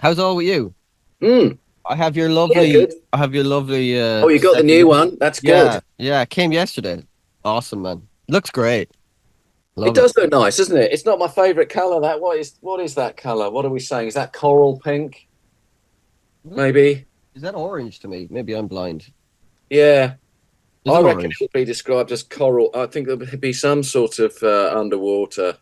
How's all with you? Mm, I have your yeah, lovely, good. I have your lovely Oh, you got the second new issue. one. That's good. Yeah, it came yesterday. Awesome, man. Looks great. It Love it. does look nice, doesn't it? It's not my favorite color. That what is that color? What are we saying? Is that coral pink? Look, Maybe. is that orange to me? Maybe I'm blind. Yeah, Is I it reckon it orange? would be described as coral. I think there would be some sort of underwater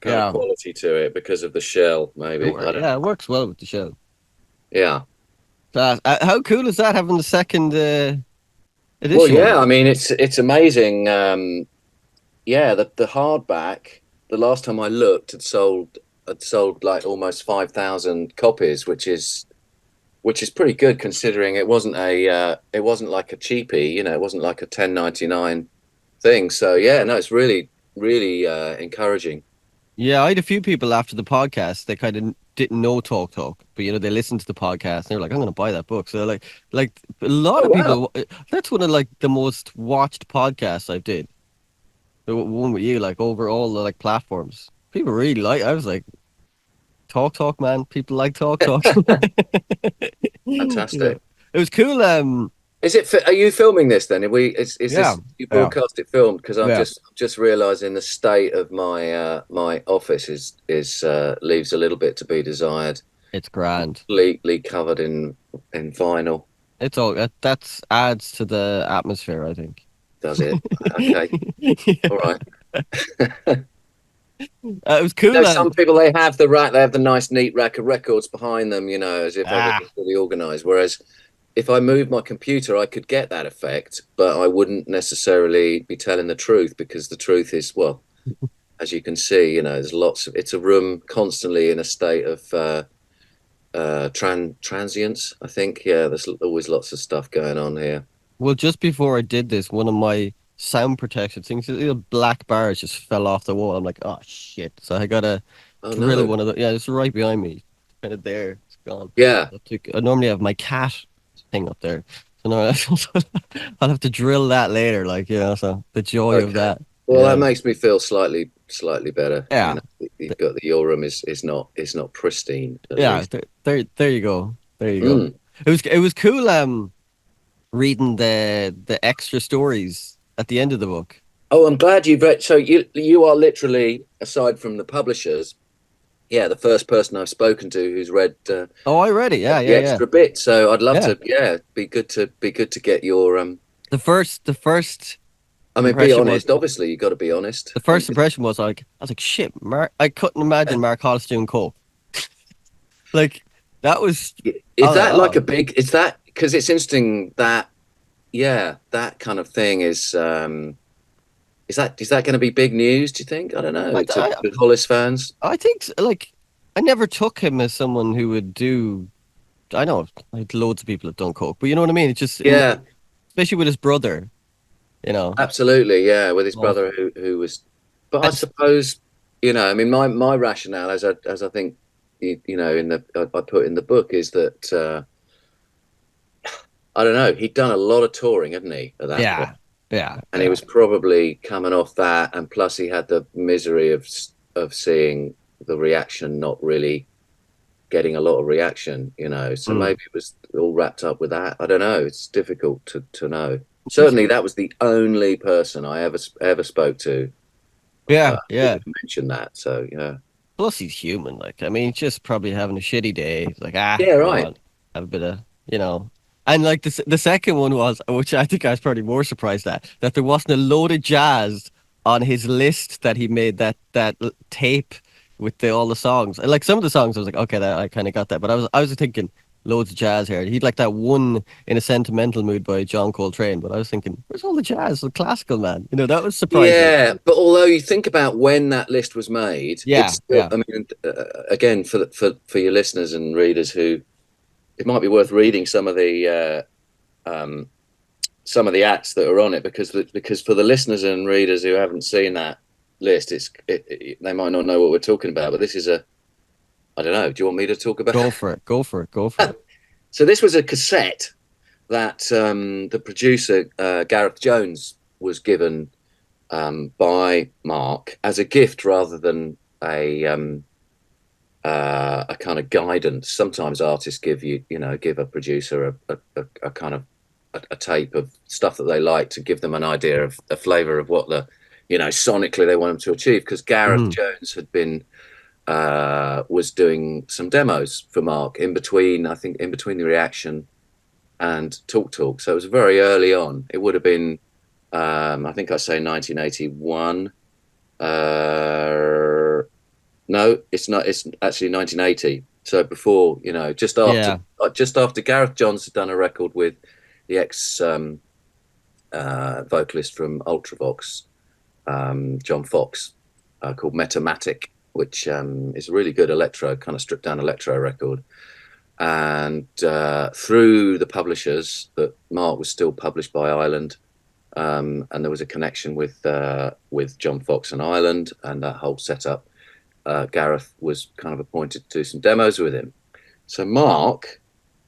kind of Yeah. quality to it because of the shell. Maybe I don't Yeah, know. it works well with the show. Yeah. Class. How cool is that having the second Well, edition of yeah. it? I mean, it's amazing. Yeah, the hardback. The last time I looked, had sold like almost 5,000 copies, which is pretty good considering it wasn't like a cheapie, it wasn't like a 10.99 thing. So yeah, no, it's really encouraging. Yeah, I had a few people after the podcast. They kind of didn't know Talk Talk, but they listened to the podcast and they were like, "I'm going to buy that book." So like a lot Oh of wow. people. That's one of like the most watched podcasts I did. The one with you, like over all the like platforms. People really like. I was like, Talk Talk, man. People like Talk Talk. Yeah, Fantastic. it was cool. Are you filming this then? Is Yeah, this you yeah, broadcast it filmed? Because I'm yeah. just realizing the state of my office is leaves a little bit to be desired. It's grand. Completely covered in vinyl. It's all that's adds to the atmosphere, I think. Does it? Okay. Yeah. All right. It was cool. Some people they have the nice neat rack of records behind them, as if Ah, everything's really organized. Whereas if I moved my computer, I could get that effect, but I wouldn't necessarily be telling the truth because the truth is, well, as you can see, there's it's a room constantly in a state of transience. I think, yeah, there's always lots of stuff going on here. well, just before I did this, one of my sound protection things, the little black bars just fell off the wall. I'm like, oh shit! So I gotta Oh drill no. one of the. Yeah, it's right behind me, kind of there. It's gone. Yeah. I normally have my cat thing up there, so no, I'll have to drill that later. Like, so the joy of Okay. that. Well, that Yeah, makes me feel slightly better. yeah, You've th- got your room is not pristine at yeah. least. There you go. There you go. Mm. It was cool. Reading the extra stories at the end of the book. Oh, I'm glad you've read. So you are literally, aside from the publishers, yeah, the first person I've spoken to who's read Oh, I read it. Yeah, the yeah, yeah, extra bit. So I'd love yeah. to, yeah, be good to get your. The first I mean, be impression was honest. Obviously, you got to be honest. the first impression was like I was like shit. Mark, I couldn't imagine Mark Hollis doing coke. Like that was. I Is was like, that like a oh, big? Is that because it's interesting that yeah, that kind of thing is that going to be big news? Do you think? I don't know. I, To Hollis fans. like I never took him as someone who would do. I know like loads of people have done coke, but you know what I mean. It's just Yeah, especially with his brother. You know. absolutely. Yeah, with his Oh, brother who was. But I I just suppose I mean, my rationale, as I think in the I put in the book, is that I don't know. He'd done a lot of touring, hadn't he, at that point? yeah, yeah, And he yeah. was probably coming off that, and plus he had the misery of seeing the reaction not really getting a lot of reaction. So Mm. maybe it was all wrapped up with that. I don't know. It's difficult to know. He's Certainly, that was the only person I ever spoke to yeah, who yeah. mentioned that. So yeah, Plus, he's human. Like, I mean, he's just probably having a shitty day. He's like, yeah, you know right. what? Have a bit of, you know. And like the second one was, which I think I was probably more surprised at, that there wasn't a load of jazz on his list that he made that tape with all the songs. And like some of the songs, I was like, okay, I kind of got that. But I was thinking loads of jazz here. He'd like that one in a sentimental mood by John Coltrane. But I was thinking, where's all the jazz, the classical man? That was surprising. Yeah, but although you think about when that list was made, it's Yeah, still. yeah. I mean, again, for your listeners and readers who, it might be worth reading some of the acts that are on it because for the listeners and readers who haven't seen that list, they might not know what we're talking about. But this is a I don't know. Do you want me to talk about? Go for it. Go for it. Go for it. So this was a cassette that the producer Gareth Jones was given by Mark as a gift rather than a kind of guidance. Sometimes artists give a producer a kind of a tape of stuff that they like to give them an idea of a flavor of what sonically they want them to achieve. Because Gareth Hmm. Jones had been was doing some demos for Mark in between, I think, in between the reaction and Talk Talk. So it was very early on. It would have been, I think I say 1981. Uh, no, it's not. It's actually 1980. So before, Yeah. just after Gareth Johns had done a record with the ex vocalist from Ultravox, John Fox, called Metamatic, which is a really good electro, kind of stripped down electro record. And through the publishers, that Mark was still published by Island, and there was a connection with John Fox and Island, and that whole setup. Gareth was kind of appointed to do some demos with him. So Mark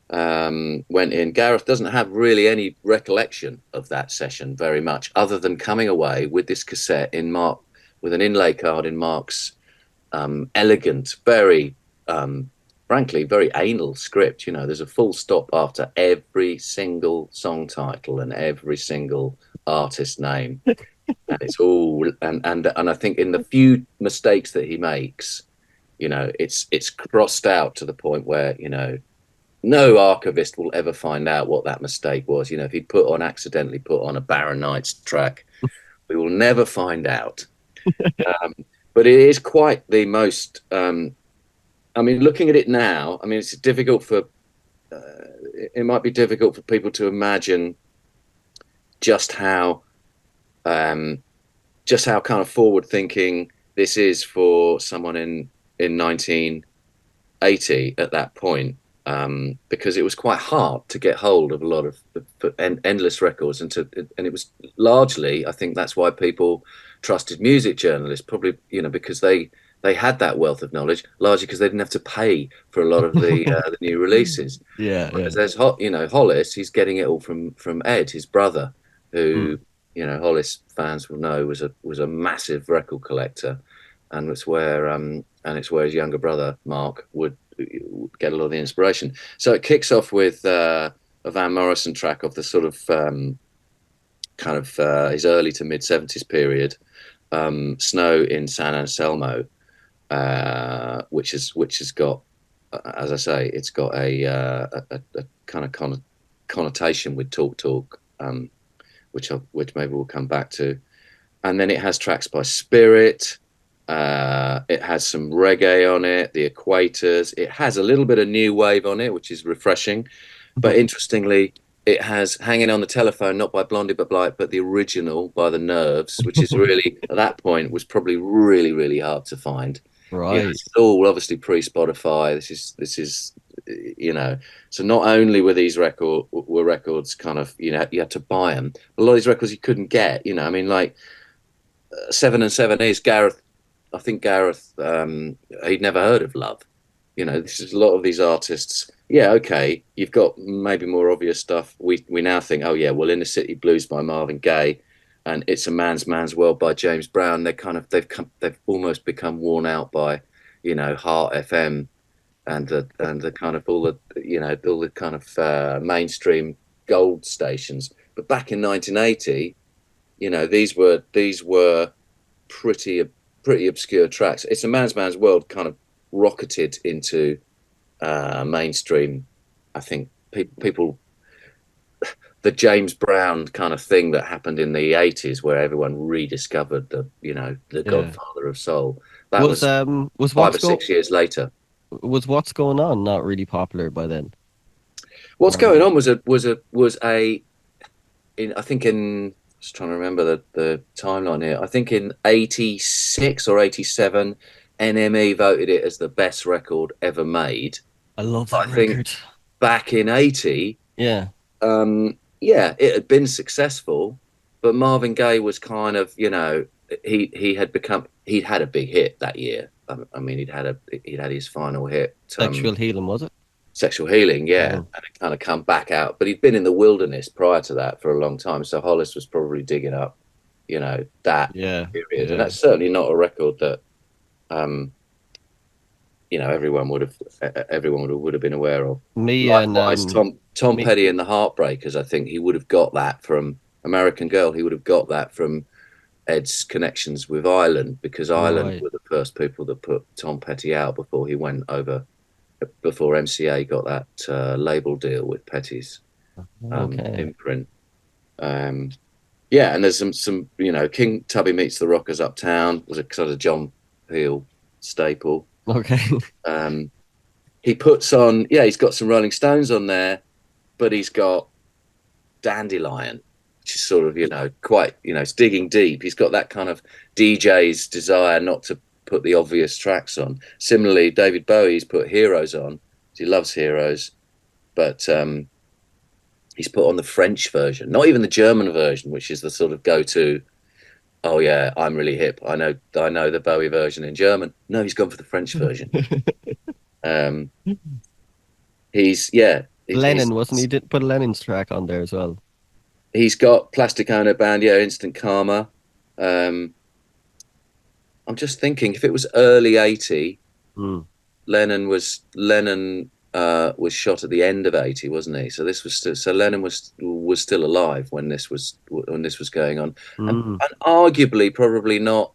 went in. Gareth doesn't have really any recollection of that session very much, other than coming away with this cassette in Mark with an inlay card in Mark's elegant, very frankly, very anal script. There's a full stop after every single song title and every single artist name, and it's all and I think in the few mistakes that he makes, it's crossed out to the point where no archivist will ever find out what that mistake was. If he accidentally put on a Barron Knights track, we will never find out. Um, but it is quite the most. I mean, looking at it now, I mean, it's difficult for. It might be difficult for people to imagine just how, um, just how kind of forward thinking this is for someone in 1980 at that point, because it was quite hard to get hold of a lot of endless records, and it was largely, I think that's why people trusted music journalists, probably because they had that wealth of knowledge, largely because they didn't have to pay for a lot of the new releases. Yeah, yeah. Whereas there's Hollis, he's getting it all from Ed, his brother, who Mm. Hollis fans will know was a massive record collector, and it's where his younger brother Mark would get a lot of the inspiration. So it kicks off with a Van Morrison track of the sort of kind of his early to mid '70s period, "Snow in San Anselmo," which has got, as I say, it's got a kind of connotation with Talk Talk, which maybe we'll come back to, and then it has tracks by Spirit. It has some reggae on it, the Equators. It has a little bit of new wave on it, which is refreshing. But interestingly, it has "Hanging on the Telephone," not by Blondie but the original by the Nerves, which is really at that point was probably really really hard to find. Right. It's all obviously pre-Spotify. This is so not only were records kind of you had to buy them, a lot of these records you couldn't get. I mean, like Seven and Seven is Gareth. I think Gareth, he'd never heard of Love. This is a lot of these artists. Yeah, okay, you've got maybe more obvious stuff. We now think, oh yeah, well, Inner City Blues by Marvin Gaye, and It's a Man's World by James Brown. They've almost become worn out by, Heart FM and the kind of all the kind of mainstream gold stations. But back in 1980, these were pretty pretty obscure tracks. It's a Man's World kind of rocketed into mainstream. I think people the James Brown kind of thing that happened in the 80s, where everyone rediscovered the Yeah. Godfather of Soul. That Was was was five or 6 years later. what's going on not really popular by then? What's going Or on was a in I think in just trying to remember the timeline here. I think in 86 or 87, NME voted it as the best record ever made. I love I that think record. back in 80, Yeah. yeah, it had been successful, but Marvin Gaye was kind of, he'd had a big hit that year. I mean, he'd had his final hit, Sexual Healing, was it? Sexual Healing, yeah, Mm. and it kind of come back out. But he'd been in the wilderness prior to that for a long time, so Hollis was probably digging up, that Yeah. period, and Yeah. that's certainly not a record that um, everyone would have been aware of. Me and Likewise, Tom me. Petty and the Heartbreakers. I think he would have got that from American Girl. He would have got that from Ed's connections with Ireland, because Ireland Right. were the first people that put Tom Petty out before he went over, before MCA got that label deal with Petty's Okay. imprint. Um, yeah, and there's some King Tubby Meets the Rockers Uptown was a sort of John Peel staple. Okay. Um, he puts on, yeah, he's got some Rolling Stones on there, but he's got Dandelion, which is sort of, quite, it's digging deep. He's got that kind of DJ's desire not to put the obvious tracks on. Similarly, David Bowie's put Heroes on. He loves Heroes, but he's put on the French version, not even the German version, which is the sort of go-to. Oh yeah, I'm really hip. I know the Bowie version in German. No, he's gone for the French version. Um, Lennon wasn't he? Did put Lennon's track on there as well. he's got Plastic Ono Band, yeah, Instant Karma. Um, I'm just thinking, if it was early '80, Hmm. Lennon was shot at the end of '80, wasn't he? So this was so Lennon was still alive when this was going on, Hmm. and arguably probably not.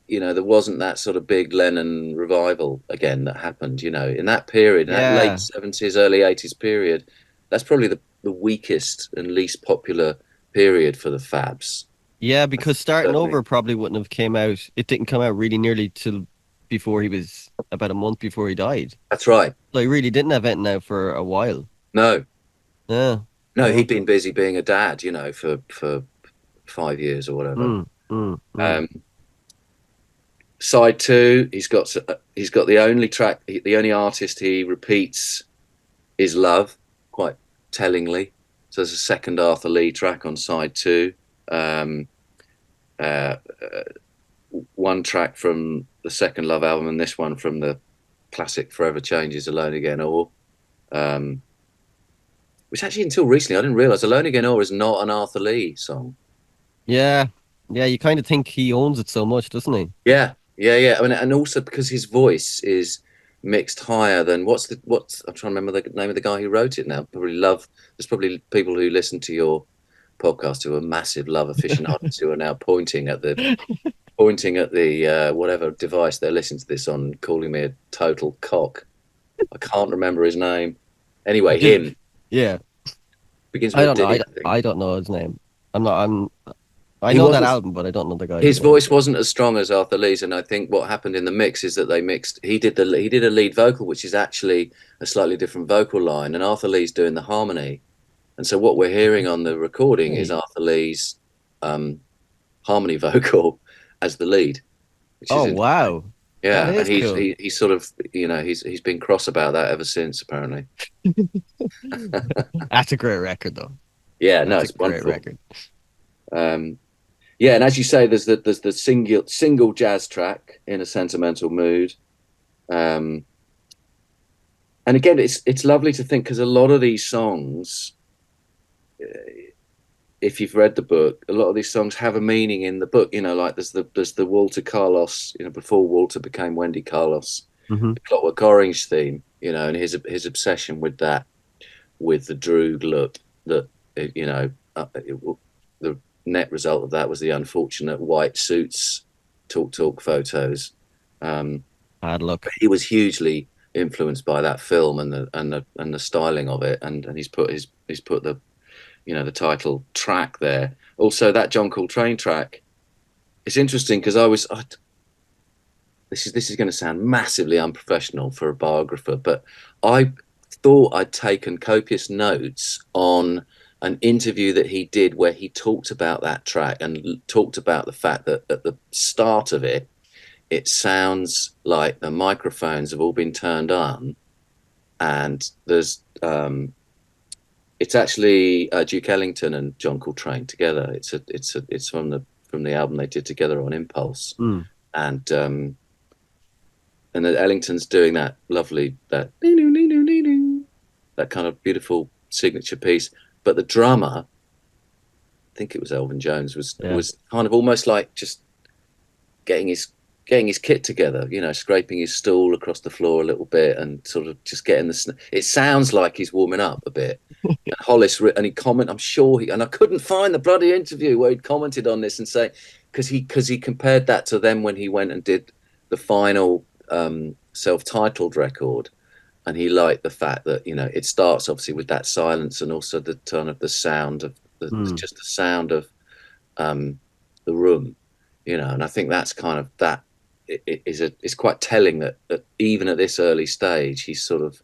There wasn't that sort of big Lennon revival again that happened. In that period, in that late Yeah. '70s, early '80s period. That's probably the weakest and least popular period for the Fabs. Yeah, because starting Certainly. over probably wouldn't have came out. It didn't come out really nearly till before he was about a month before he died. That's right. So he really didn't have it now for a while. No, Yeah. no, Yeah. he'd been busy being a dad, for 5 years or whatever. Mm, mm, mm. Um, Side two, he's got the only track, the only artist he repeats is Love, quite tellingly. So there's a second Arthur Lee track on side two. Um, uh, One track from the second Love album, and this one from the classic Forever Changes, Alone Again Or. Um, which actually, until recently, I didn't realize Alone Again Or is not an Arthur Lee song. Yeah. Yeah, you kind of think he owns it so much, doesn't he? Yeah, yeah, yeah. I mean, and also because his voice is mixed higher than what's I'm trying to remember the name of the guy who wrote it now. Probably love. There's probably people who listen to your podcast who are massive love aficionados who are now pointing at the whatever device they're listening to this on, calling me a total cock. I can't remember his name. Anyway, Just, him yeah. begins I with a don't know. D, I think. I don't know his name. I'm not. I He know that wasn't. album, but I don't know the guy's His name. voice wasn't as strong as Arthur Lee's, and I think what happened in the mix is that they mixed. He did a lead vocal, which is actually a slightly different vocal line, and Arthur Lee's doing the harmony. And so what we're hearing on the recording is Hey. Arthur Lee's um, harmony vocal as the lead, which is Oh interesting. wow, that Yeah, and is cool. he's sort of he's been cross about that ever since, apparently. That's a great record, though. Yeah, no, That's a it's great wonderful. record. Um, yeah, and as you say, there's the single jazz track in a sentimental mood. Um, and again, it's lovely to think, because a lot of these songs, if you've read the book, a lot of these songs have a meaning in the book. Like there's the Walter Carlos, before Walter became Wendy Carlos, Hmm. the Clockwork Orange theme, and his obsession with that, with the Droog look, that the net result of that was the unfortunate white suits talk photos. Um, Bad luck. he was hugely influenced by that film and the styling of it, and he's put the title track there. Also, that John Coltrane track. It's interesting because this is going to sound massively unprofessional for a biographer, but I thought I'd taken copious notes on an interview that he did where he talked about that track and talked about the fact that at the start of it, it sounds like the microphones have all been turned on, and it's actually Duke Ellington and John Coltrane together. It's from the album they did together on Impulse, Mm. and then Ellington's doing that lovely that kind of beautiful signature piece, but the drummer, I think it was Elvin Jones, was Yeah. was kind of almost like just getting his getting his kit together, scraping his stool across the floor a little bit and sort of just getting it sounds like he's warming up a bit. And Hollis, and I'm sure and I couldn't find the bloody interview where he'd commented on this and say, because he compared that to them when he went and did the final self-titled record. And he liked the fact that, it starts obviously with that silence and also the tone of the sound of just the sound of the room, and I think that's kind of that it's quite telling that even at this early stage, he's sort of,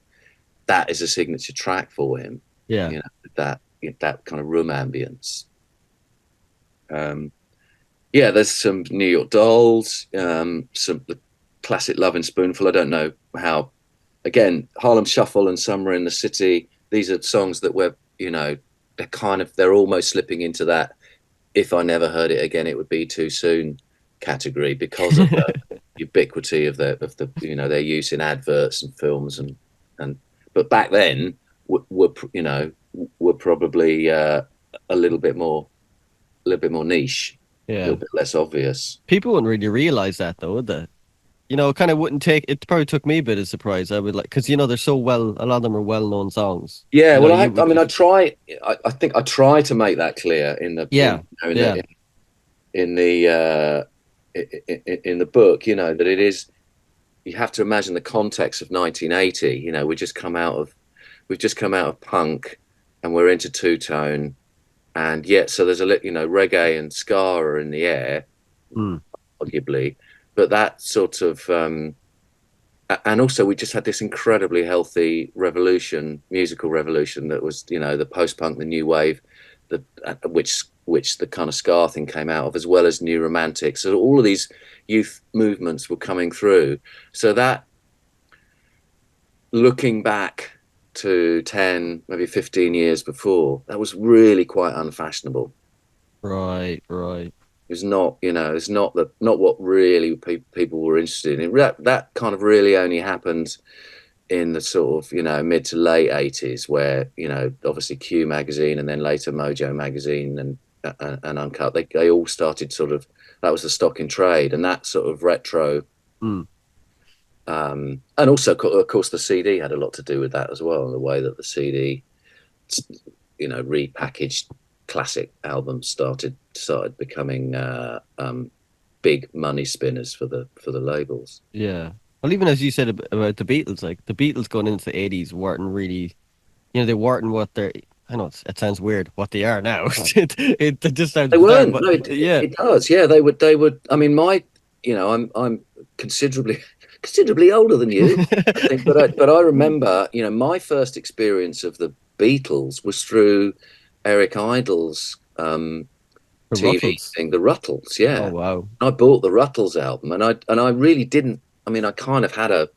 that is a signature track for him. Yeah. That kind of room ambience. Yeah, there's some New York Dolls, some the classic Loving Spoonful. I don't know how. Again, Harlem Shuffle and Summer in the City. These are songs that were, they're almost slipping into that. If I never heard it again, it would be too soon category because of the ubiquity of the their use in adverts and films and. But back then, were probably a little bit more niche, a little bit less obvious. People wouldn't really realize that though, would they? It kind of wouldn't take. It probably took me a bit of surprise. I would like because they're so well. A lot of them are well-known songs. Yeah, well, I mean, I try. I think I try to make that clear in the in the book. That it is. You have to imagine the context of 1980. We've just come out of punk, and we're into two-tone, and yet so there's a reggae and ska are in the air, arguably. But that sort of, and also we just had this incredibly healthy musical revolution that was, the post-punk, the new wave, which the kind of ska thing came out of, as well as new romantics. So all of these youth movements were coming through. So that, looking back to 10, maybe 15 years before, that was really quite unfashionable. Right. It's not, it's not what really people were interested in. That kind of really only happened in the sort of, mid to late 80s, where, obviously Q magazine and then later Mojo magazine and Uncut, they all started sort of, that was the stock in trade, and that sort of retro. And also, of course, the CD had a lot to do with that as well, the way that the CD, repackaged classic albums started becoming big money spinners for the labels. Yeah. Well, even as you said about the Beatles, like the Beatles going into the 80s weren't really, they weren't what they're. I know it sounds weird what they are now. it just sounds. They bizarre, weren't. but No, it does. Yeah, they would. I mean, I'm considerably older than you, I think, but I remember, my first experience of the Beatles was through Eric Idle's TV Ruttles. thing, the Ruttles. Yeah. Oh wow. I bought the Ruttles album, and I really didn't. I mean, I kind of had they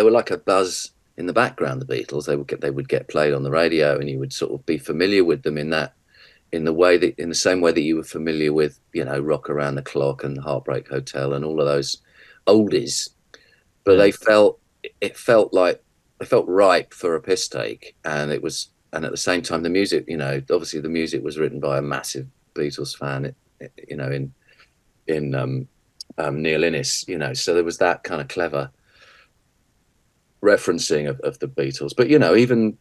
were like a buzz in the background. The Beatles, they would get played on the radio, and you would sort of be familiar with them in the same way that you were familiar with, Rock Around the Clock and Heartbreak Hotel and all of those oldies. But it felt ripe for a piss take, and at the same time, the music, obviously the music was written by a massive Beatles fan, in Neil Innes, so there was that kind of clever referencing of the Beatles. But even,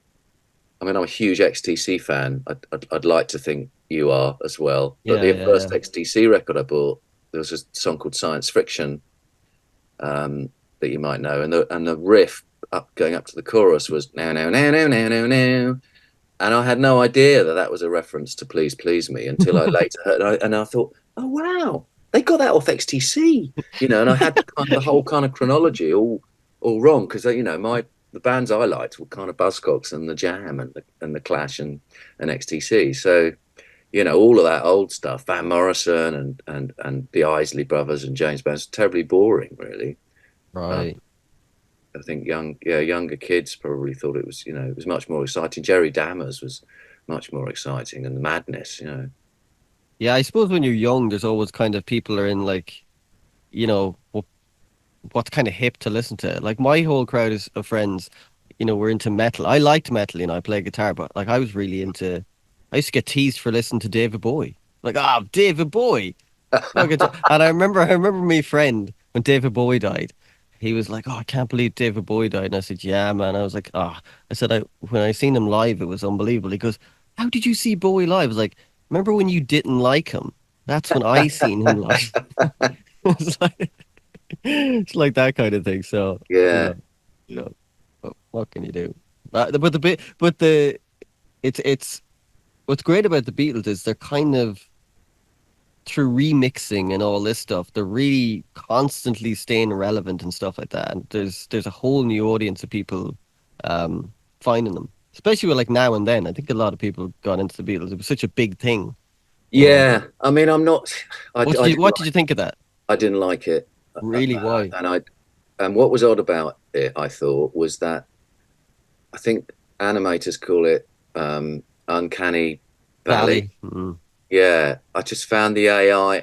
I mean, I'm a huge XTC fan. I'd like to think you are as well. But the first XTC record I bought, there was a song called Science Friction, that you might know, and the riff going up to the chorus was now, and I had no idea that was a reference to Please Please Me until I later heard, and I thought, oh wow, they got that off XTC, and I had the whole kind of chronology all wrong, because the bands I liked were kind of Buzzcocks and the Jam and the Clash and XTC, so all of that old stuff, Van Morrison and the Isley Brothers and James Brown, was terribly boring, really. Right. I think younger kids probably thought it was, it was much more exciting. Jerry Dammers was much more exciting, and the Madness, Yeah, I suppose when you're young, there's always kind of people are in like, what's kind of hip to listen to. Like my whole crowd of friends, were into metal. I liked metal, I play guitar, but like I was really into. I used to get teased for listening to David Bowie. Like, David Bowie. And I remember my friend when David Bowie died, he was like, "Oh, I can't believe David Bowie died." And I said, "Yeah, man." I was like, "Ah," I said, "I when I seen him live, it was unbelievable." He goes, "How did you see Bowie live?" I was like, "Remember when you didn't like him? That's when I seen him live." It's like it's like that kind of thing. So you Yeah. know, you know, what can you do? But the bit, but the it's what's great about the Beatles is they're kind of through remixing and all this stuff, they're really constantly staying relevant and stuff like that. And there's a whole new audience of people finding them, especially with like Now and Then. I think a lot of people got into the Beatles. It was such a big thing, you know. Yeah. I mean, I'm not. What did you think of that? I didn't like it, Really? Why? and I and what was odd about it, I thought, was that I think animators call it uncanny valley. Valley. Mm. Yeah, I just found the AI.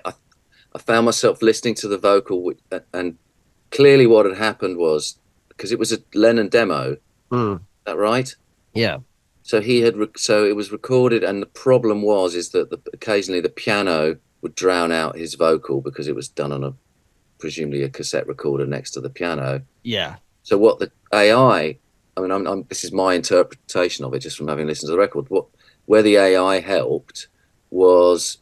I found myself listening to the vocal, and clearly what had happened was because it was a Lennon demo. Is Mm. that right? Yeah. So so it was recorded, and the problem was is that occasionally the piano would drown out his vocal because it was done on a presumably a cassette recorder next to the piano. Yeah. So what the I mean, this is my interpretation of it just from having listened to the record. Where the AI helped was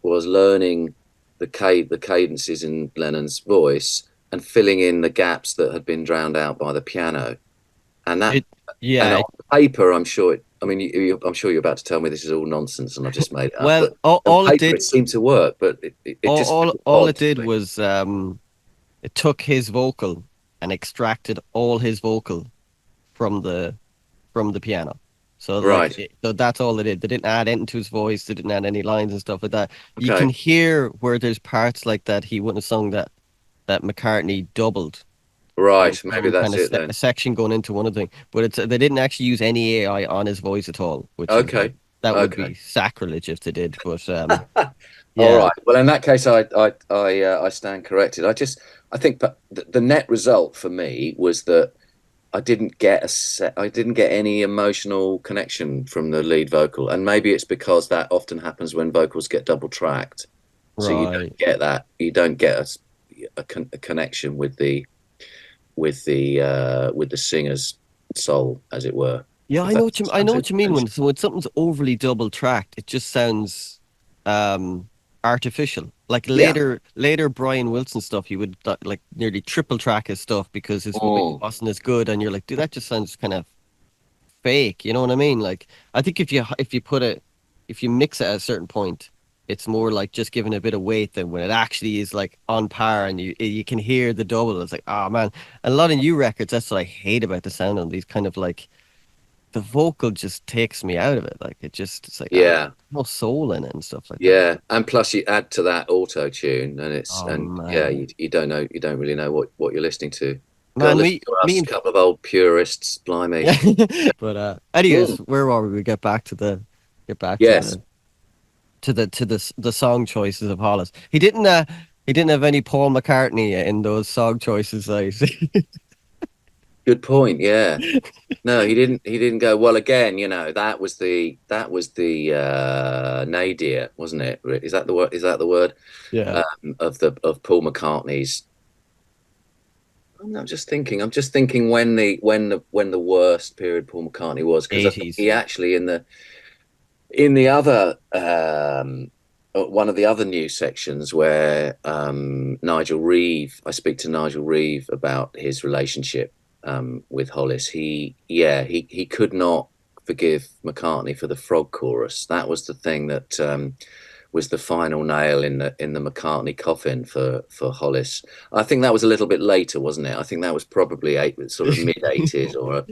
learning the cadences in Lennon's voice and filling in the gaps that had been drowned out by the piano. And that It. and Yeah. on paper, I'm sure. I mean, I'm sure you're about to tell me this is all nonsense and I just made it up. Well, But on all it paper, did, it seemed to work, but it just felt all it odd to did me. was it took his vocal and extracted all his vocal from the piano. So Right. so that's all they did. They didn't add anything to his voice. They didn't add any lines and stuff like that. You can Okay. hear where there's parts like that he wouldn't have sung that McCartney doubled. There was Right. Maybe some kind that's of it a then. section going into one of the thing, but it's they didn't actually use any AI on his voice at all, which is like Okay. that would Okay. be sacrilege if they did. But All yeah, right. Well, in that case, I stand corrected. I think the net result for me was that I didn't get any emotional connection from the lead vocal, and maybe it's because that often happens when vocals get double tracked, so you right. don't get that. You don't get a connection with the singer's soul, as it were. Yeah, If that I sounds know what any you mean sense. when something's overly double tracked, it just sounds artificial. Like Yeah. later Brian Wilson stuff, he would like nearly triple track his stuff because his voice Mm. wasn't as good, and you're like, dude, that just sounds kind of fake. You know what I mean? Like, I think if you mix it at a certain point, it's more like just giving a bit of weight than when it actually is like on par and you can hear the double. It's like, oh man, and a lot of new records. That's what I hate about the sound on these kind of like the vocal just takes me out of it. Like it's like Yeah. no soul in it and stuff like that. Yeah, and plus you add to that auto tune, and Oh yeah, man, you don't really know what you're listening to. Go and man, listen to me us, a and couple of old purists, blimey. yeah. But anyways, Mm. where are we? We get back to Yes, the song choices of Hollis. He didn't have any Paul McCartney in those song choices. I see. good point. Yeah, no, he didn't. He didn't go well. Again, that was the nadir, wasn't it? Is that the word? Is that the word Yeah, of Paul McCartney's? I'm just thinking. I'm just thinking when the worst period Paul McCartney was, because I think 80s. he actually in the other one of the other news sections where Nigel Reeve, I speak to Nigel Reeve about his relationship with Hollis. He could not forgive McCartney for the frog chorus. That was the thing that was the final nail in the McCartney coffin for Hollis. I think that was a little bit later, wasn't it? I think that was probably sort of mid 80s or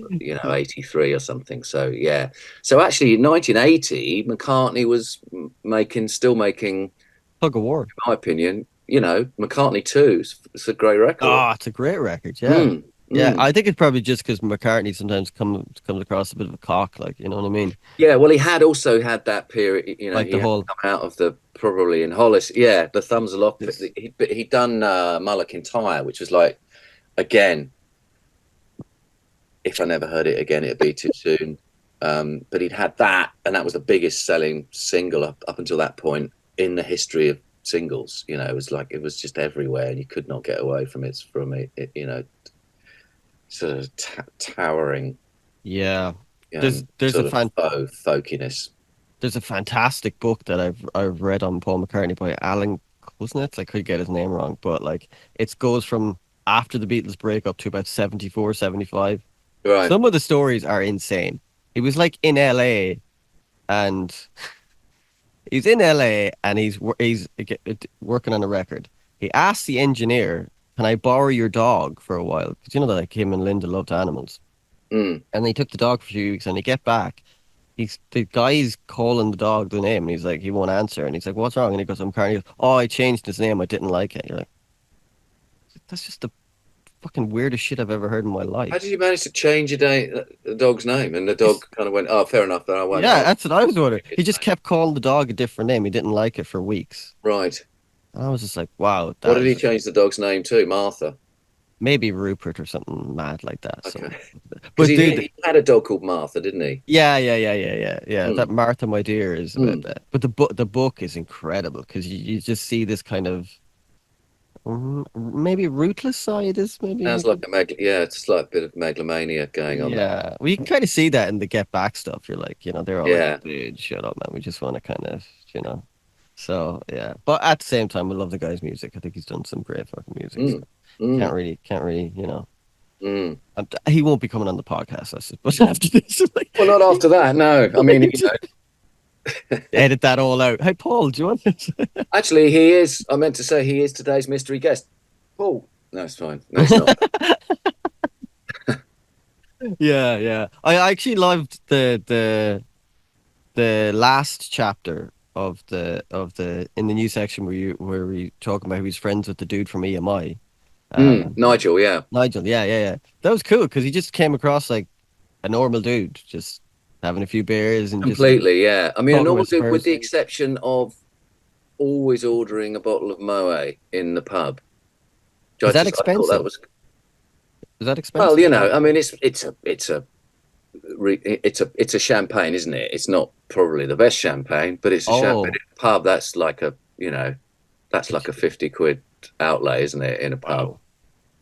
83 or something. So yeah. So actually, in 1980, McCartney was still making, Tug of War. in my opinion, McCartney 2. It's a great record. Oh, it's a great record. Yeah, Mm, yeah. mm. I think it's probably just because McCartney sometimes comes across a bit of a cock, like you know what I mean. Yeah, well, he had also had that period. Like He the had whole come out of the probably in Hollis. Yeah, the thumbs aloft. this. But he'd done Mullock Entire, which was like, again, if I never heard it again, it'd be too soon. But he'd had that, and that was the biggest selling single up until that point in the history of singles. It was like it was just everywhere, and you could not get away from it. Sort of towering Yeah. There's a sort of folkiness. there's a fantastic book that I've read on Paul McCartney by Alan Kuznets. I could get his name wrong, but like it goes from after the Beatles breakup to about 74, 75. Right. Some of the stories are insane. He was like in LA and he's in LA and he's working on a record. He asked the engineer, "Can I borrow your dog for a while?" Because you know that like him and Linda loved animals. Mm. And they took the dog for a few weeks and they get back. The guy's calling the dog the name and he's like he won't answer and he's like, "What's wrong?" And he goes, "I'm Carney." He goes, "Oh, I changed his name. I didn't like it." You're like, that's just the fucking weirdest shit I've ever heard in my How life. did you manage to change the dog's name? And the dog kind of went, "Oh, fair enough. Then I won't. Yeah, I'll that's what I was wondering. pick He his just name." kept calling the dog a different name. He didn't like it for weeks. Right. I was just like, wow, What that did he is change the dog's name to? Martha. maybe Rupert or something mad like that. Okay. So, Because but he, dude, he had a dog called Martha, didn't he? yeah. That Mm. Martha, my dear, is about Mm. that. But the book is incredible because you just see this kind of maybe rootless side is maybe a Sounds like good. yeah, it's like a bit of megalomania going on there. Yeah, we can kind of see that in the Get Back stuff. You're like, they're all like, Yeah. dude, shut up, man. We just want to kind of, you know. So yeah, but at the same time, I love the guy's music. I think he's done some great fucking music. So Mm. Mm. can't really. Mm. He won't be coming on the podcast, I suppose, after this. Like, Well, not after that. No, I mean, edit that all out. Hey, Paul, do you want this? actually, he is. I meant to say he is today's mystery guest. Paul. No, it's fine. No, it's not. Yeah. I actually loved the last chapter of the in the new section where we talk about how he's friends with the dude from EMI. Nigel. Yeah. Nigel, yeah. That was cool because he just came across like a normal dude, just having a few beers and just Completely. Yeah. I mean, a talking normal about dude, with Spurs. the exception of always ordering a bottle of Moet in the pub. Is that I thought that expensive? was Is that well, expensive? I mean, it's a champagne, isn't it? It's not probably the best champagne, but it's a champagne Oh, in a pub. That's it's like a 50 quid outlay, isn't it, in a pub wow.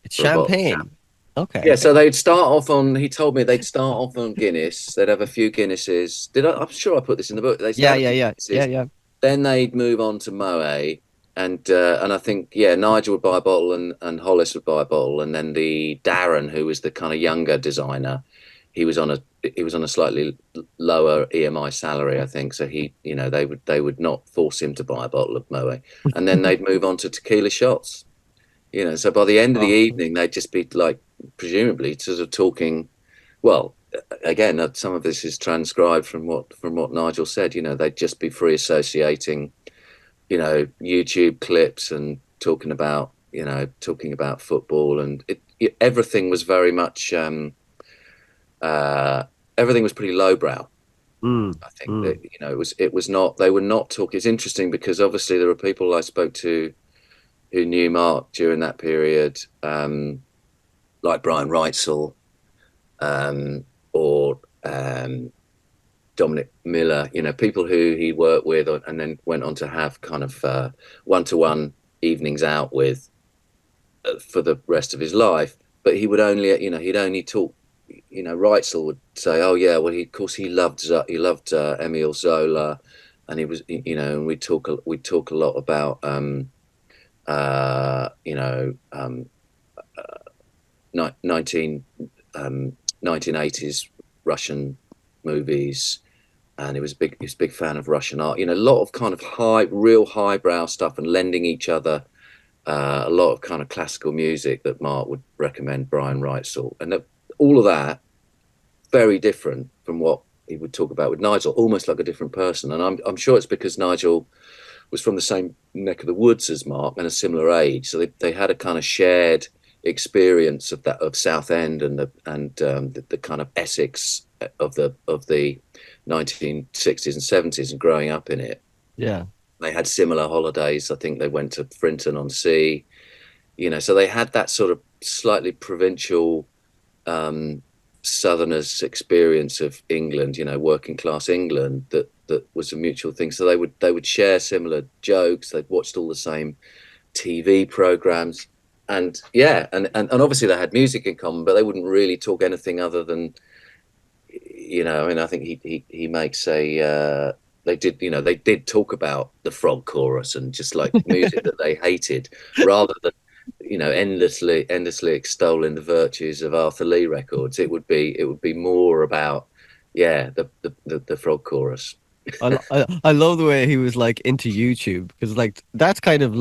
It's for a bottle of champagne? champagne. Yeah, Okay. so they'd start off on. He told me they'd start off on Guinness. They'd have a few Guinnesses. Did I? I'm sure I put this in the book. They'd Yeah, have a yeah, few yeah, yeah, Guinnesses. yeah. Then they'd move on to Moet, and I think Nigel would buy a bottle, and Hollis would buy a bottle, and then the Darren, who was the kind of younger designer, he was on a slightly lower EMI salary, I think. So they would not force him to buy a bottle of Moet, and then they'd move on to tequila shots. So by the end of the Oh, evening, they'd just be like, presumably, sort of talking. Well, again, some of this is transcribed from what Nigel said. They'd just be free associating, YouTube clips and talking about football, and everything was very much uh, everything was pretty lowbrow. mm, I think mm. that it was not. They were not talking. It's interesting because obviously there were people I spoke to who knew Mark during that period, like Brian Reitzel, or Dominic Miller, people who he worked with and then went on to have kind of one-to-one evenings out with for the rest of his life. But he would only, he'd only talk. Reitzel would say, "Oh yeah, well, of course he loved Emile Zola, and he was, and we'd talk a lot about, uh, you know, um, 19 1980s Russian movies, and he was a big fan of Russian art. A lot of kind of real highbrow stuff, and lending each other a lot of kind of classical music that Mark would recommend Brian Reitzel, and all of that very different from what he would talk about with Nigel, almost like a different person. And I'm sure it's because Nigel was from the same neck of the woods as Mark and a similar age, so they had a kind of shared experience of Southend and the kind of Essex of the 1960s and 70s and growing up in it. Yeah. They had similar holidays. I think they went to Frinton on Sea, so they had that sort of slightly provincial um, Southerners' experience of England, working class England, that that was a mutual thing. So they would share similar jokes. They'd watched all the same TV programs, and yeah, and obviously they had music in common, but they wouldn't really talk anything other than, I mean, I think he makes a. They did, they did talk about the frog chorus and just like music that they hated, rather than, endlessly extolling the virtues of Arthur Lee records. It would be more about, yeah, the frog chorus. I love the way he was like into YouTube because like that's kind of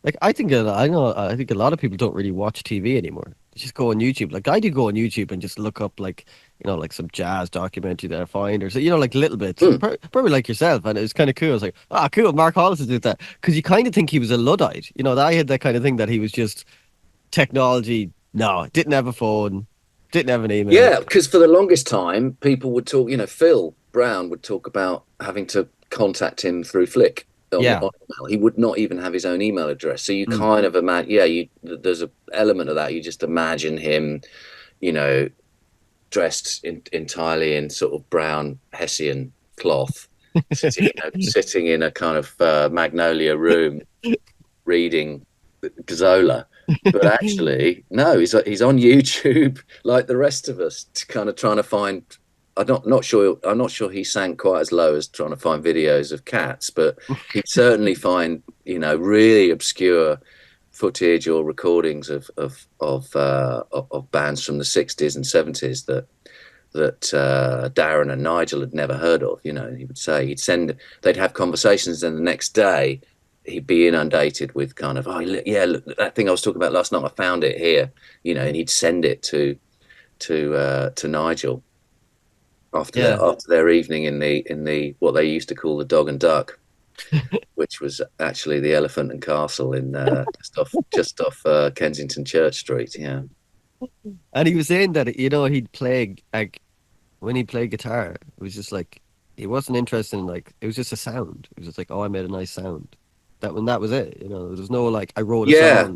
like I think a lot of people don't really watch TV anymore. They just go on YouTube. Like I do go on YouTube and just look up like like some jazz documentary that I find or so like little bits. Hmm. Probably like yourself, and it was kind of cool. I was like, ah, cool. Mark Hollis did that because you kind of think he was a luddite. That I had that kind of thing that he was just technology. No, didn't have a phone, didn't have an email. Yeah, because for the longest time, people would talk. Phil Brown would talk about having to contact him through Flick Yeah. on email. He would not even have his own email address. So you Mm. kind of imagine, yeah, there's an element of that. You just imagine him, you know, dressed entirely in sort of brown Hessian cloth, sitting in a kind of magnolia room reading Gazola. But actually, no, he's on YouTube like the rest of us, kind of trying to find. Not sure. I'm not sure he sank quite as low as trying to find videos of cats, but he'd certainly find really obscure footage or recordings of bands from the 60s and 70s that Darren and Nigel had never heard of. He would say they'd have conversations, and the next day he'd be inundated with kind of, oh yeah, look, that thing I was talking about last night, I found it here, and he'd send it to Nigel Yeah. after their evening in the what they used to call the Dog and Duck, which was actually the Elephant and Castle in just off Kensington Church Street. Yeah. And he was saying that he'd play like when he played guitar, it was just like he wasn't interested in like it was just a sound. It was just like, oh, I made a nice sound. That was it. There was no like I wrote a Yeah,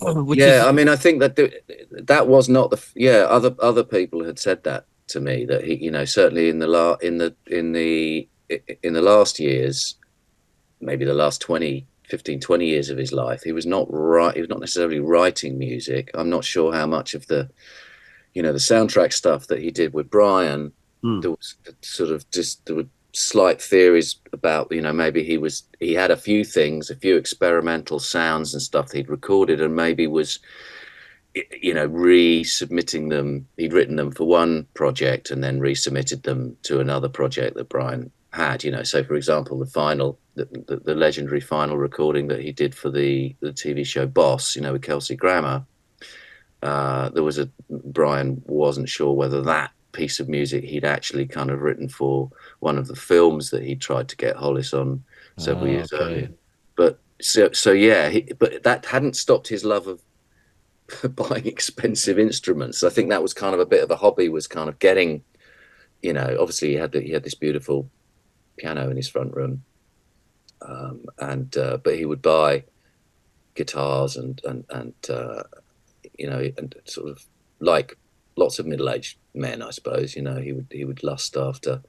song, which yeah. is I mean, I think that was not yeah. Other people had said that to me, that he, certainly in the last years, maybe the last 20 years of his life, he was not necessarily writing music. I'm not sure how much of the soundtrack stuff that he did with Brian, hmm, there was sort of just there were slight theories about, maybe he had a few things, a few experimental sounds and stuff that he'd recorded, and maybe was resubmitting them. He'd written them for one project and then resubmitted them to another project that Brian had. So for example, the legendary final recording that he did for the TV show Boss, with Kelsey Grammer, there was Brian wasn't sure whether that piece of music he'd actually kind of written for one of the films that he tried to get Hollis on several ah, years okay. earlier. But so yeah, but that hadn't stopped his love of buying expensive instruments. I think that was kind of a bit of a hobby, was kind of getting, obviously he had this beautiful piano in his front room, and but he would buy guitars and sort of like lots of middle-aged men, I suppose. He would lust after,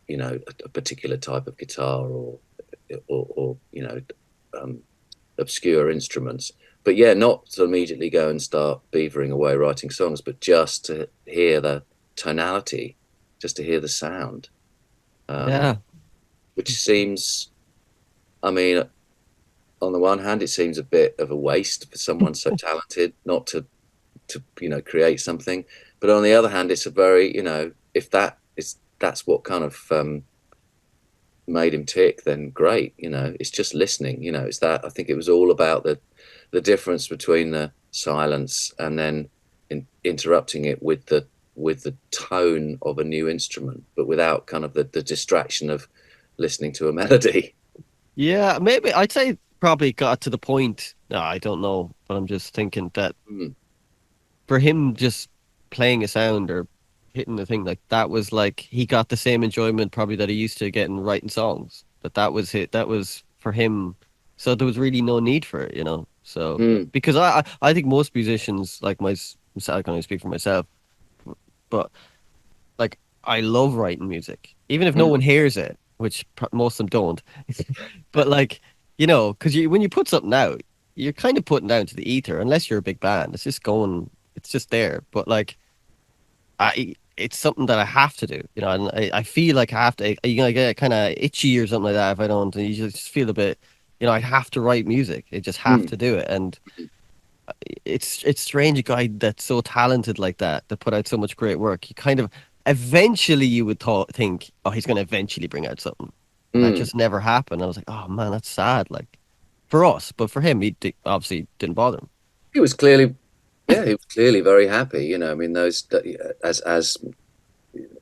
a particular type of guitar or um, obscure instruments. But yeah, not to immediately go and start beavering away writing songs, but just to hear the tonality, just to hear the sound, um, Yeah. which seems, I mean, on the one hand, it seems a bit of a waste for someone so talented not to create something, but on the other hand, it's a very, if that's what kind of made him tick, then great. It's just listening. It's that, I think it was all about the difference between the silence and then interrupting it with the tone of a new instrument, but without kind of the distraction of listening to a melody. Yeah, maybe I'd say probably got to the point. No, I don't know, but I'm just thinking that Mm. for him just playing a sound or hitting the thing like that was like he got the same enjoyment probably that he used to get in writing songs. But that was it. That was for him. So there was really no need for it. So Mm. because I think most musicians like I can only speak for myself, but like I love writing music, even if no Mm, one hears it, which most of them don't. But like, because when you put something out, you're kind of putting down to the ether, unless you're a big band. It's just going, it's just there. But like, it's something that I have to do, and I feel like I have to. I get kind of itchy or something like that if I don't. And you just feel a bit, I have to write music. I just have mm, to do it, and it's strange a guy that's so talented like that put out so much great work. You kind of eventually you would think, oh, he's going to eventually bring out something, and that mm. just never happened. I was like, oh man, that's sad. Like for us, but for him, obviously didn't bother him. He was clearly, yeah, he was clearly very happy. I mean, as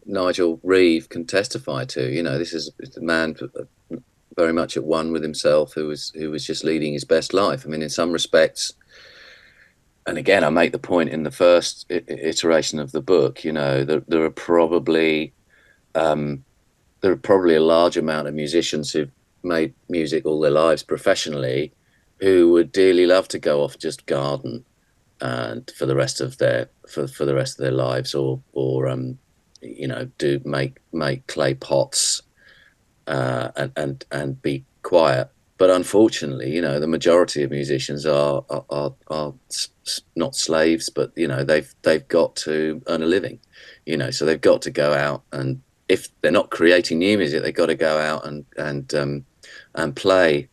Nigel Reeve can testify to. This is a man very much at one with himself, who was just leading his best life. I mean, in some respects, and again, I make the point in the first iteration of the book. There are probably um, a large amount of musicians who've made music all their lives professionally, who would dearly love to go off just garden and for the rest of their lives, or do make clay pots, and be quiet. But unfortunately, the majority of musicians are not slaves, but they've got to earn a living. So they've got to go out, and if they're not creating new music, they've got to go out and play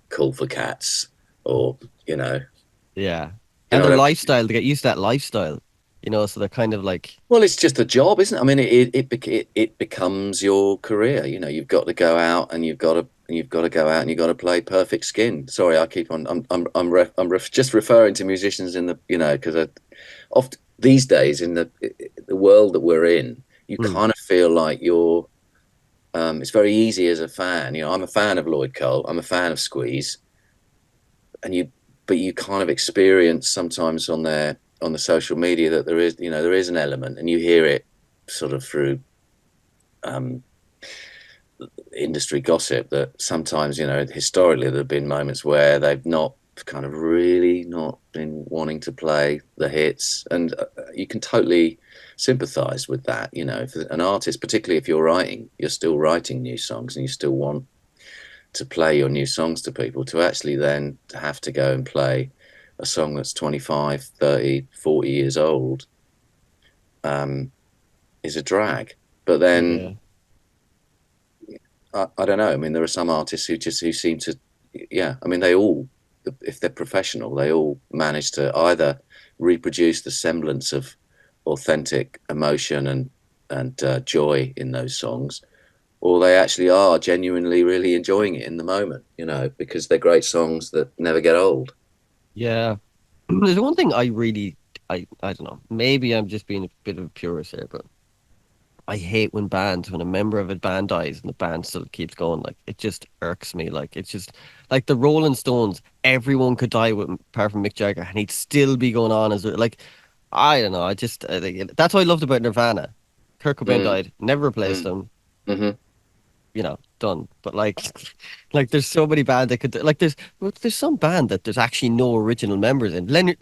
Call for Cats, or Yeah, you and know their what I lifestyle, they get used to that lifestyle, so they're kind of like, Well, it's just a job, isn't it? I mean, it becomes your career. You've got to go out, and you've got to go out, and you've got to play Perfect Skin. Sorry, I keep on. Just referring to musicians in the because often these days in the world that we're in, you hmm, kind of feel like you're. It's very easy as a fan. I'm a fan of Lloyd Cole. I'm a fan of Squeeze, and but you kind of experience sometimes on the social media that there is an element, and you hear it sort of through um, industry gossip, that sometimes historically there have been moments where they've not kind of really not been wanting to play the hits, and you can totally sympathize with that. If an artist, particularly if you're still writing new songs, and you still want to play your new songs to people, to actually then to have to go and play a song that's 25, 30, 40 years old, um, is a drag. But then yeah, I don't know. I mean, there are some artists who seem to, yeah. I mean, they all, if they're professional, they all manage to either reproduce the semblance of authentic emotion and joy in those songs, or they actually are genuinely really enjoying it in the moment. Because they're great songs that never get old. yeah. There's one thing I don't know. Maybe I'm just being a bit of a purist here, but I hate when a member of a band dies and the band still keeps going. Like it just irks me. Like it's just like the Rolling Stones. Everyone could die with apart from Mick Jagger, and he'd still be going on as like I don't know. I think that's what I loved about Nirvana. Kurt Cobain Mm, died, never replaced mm, him. hmm Done. But like, like there's so many bands that could like there's some band that there's actually no original members in. Leonard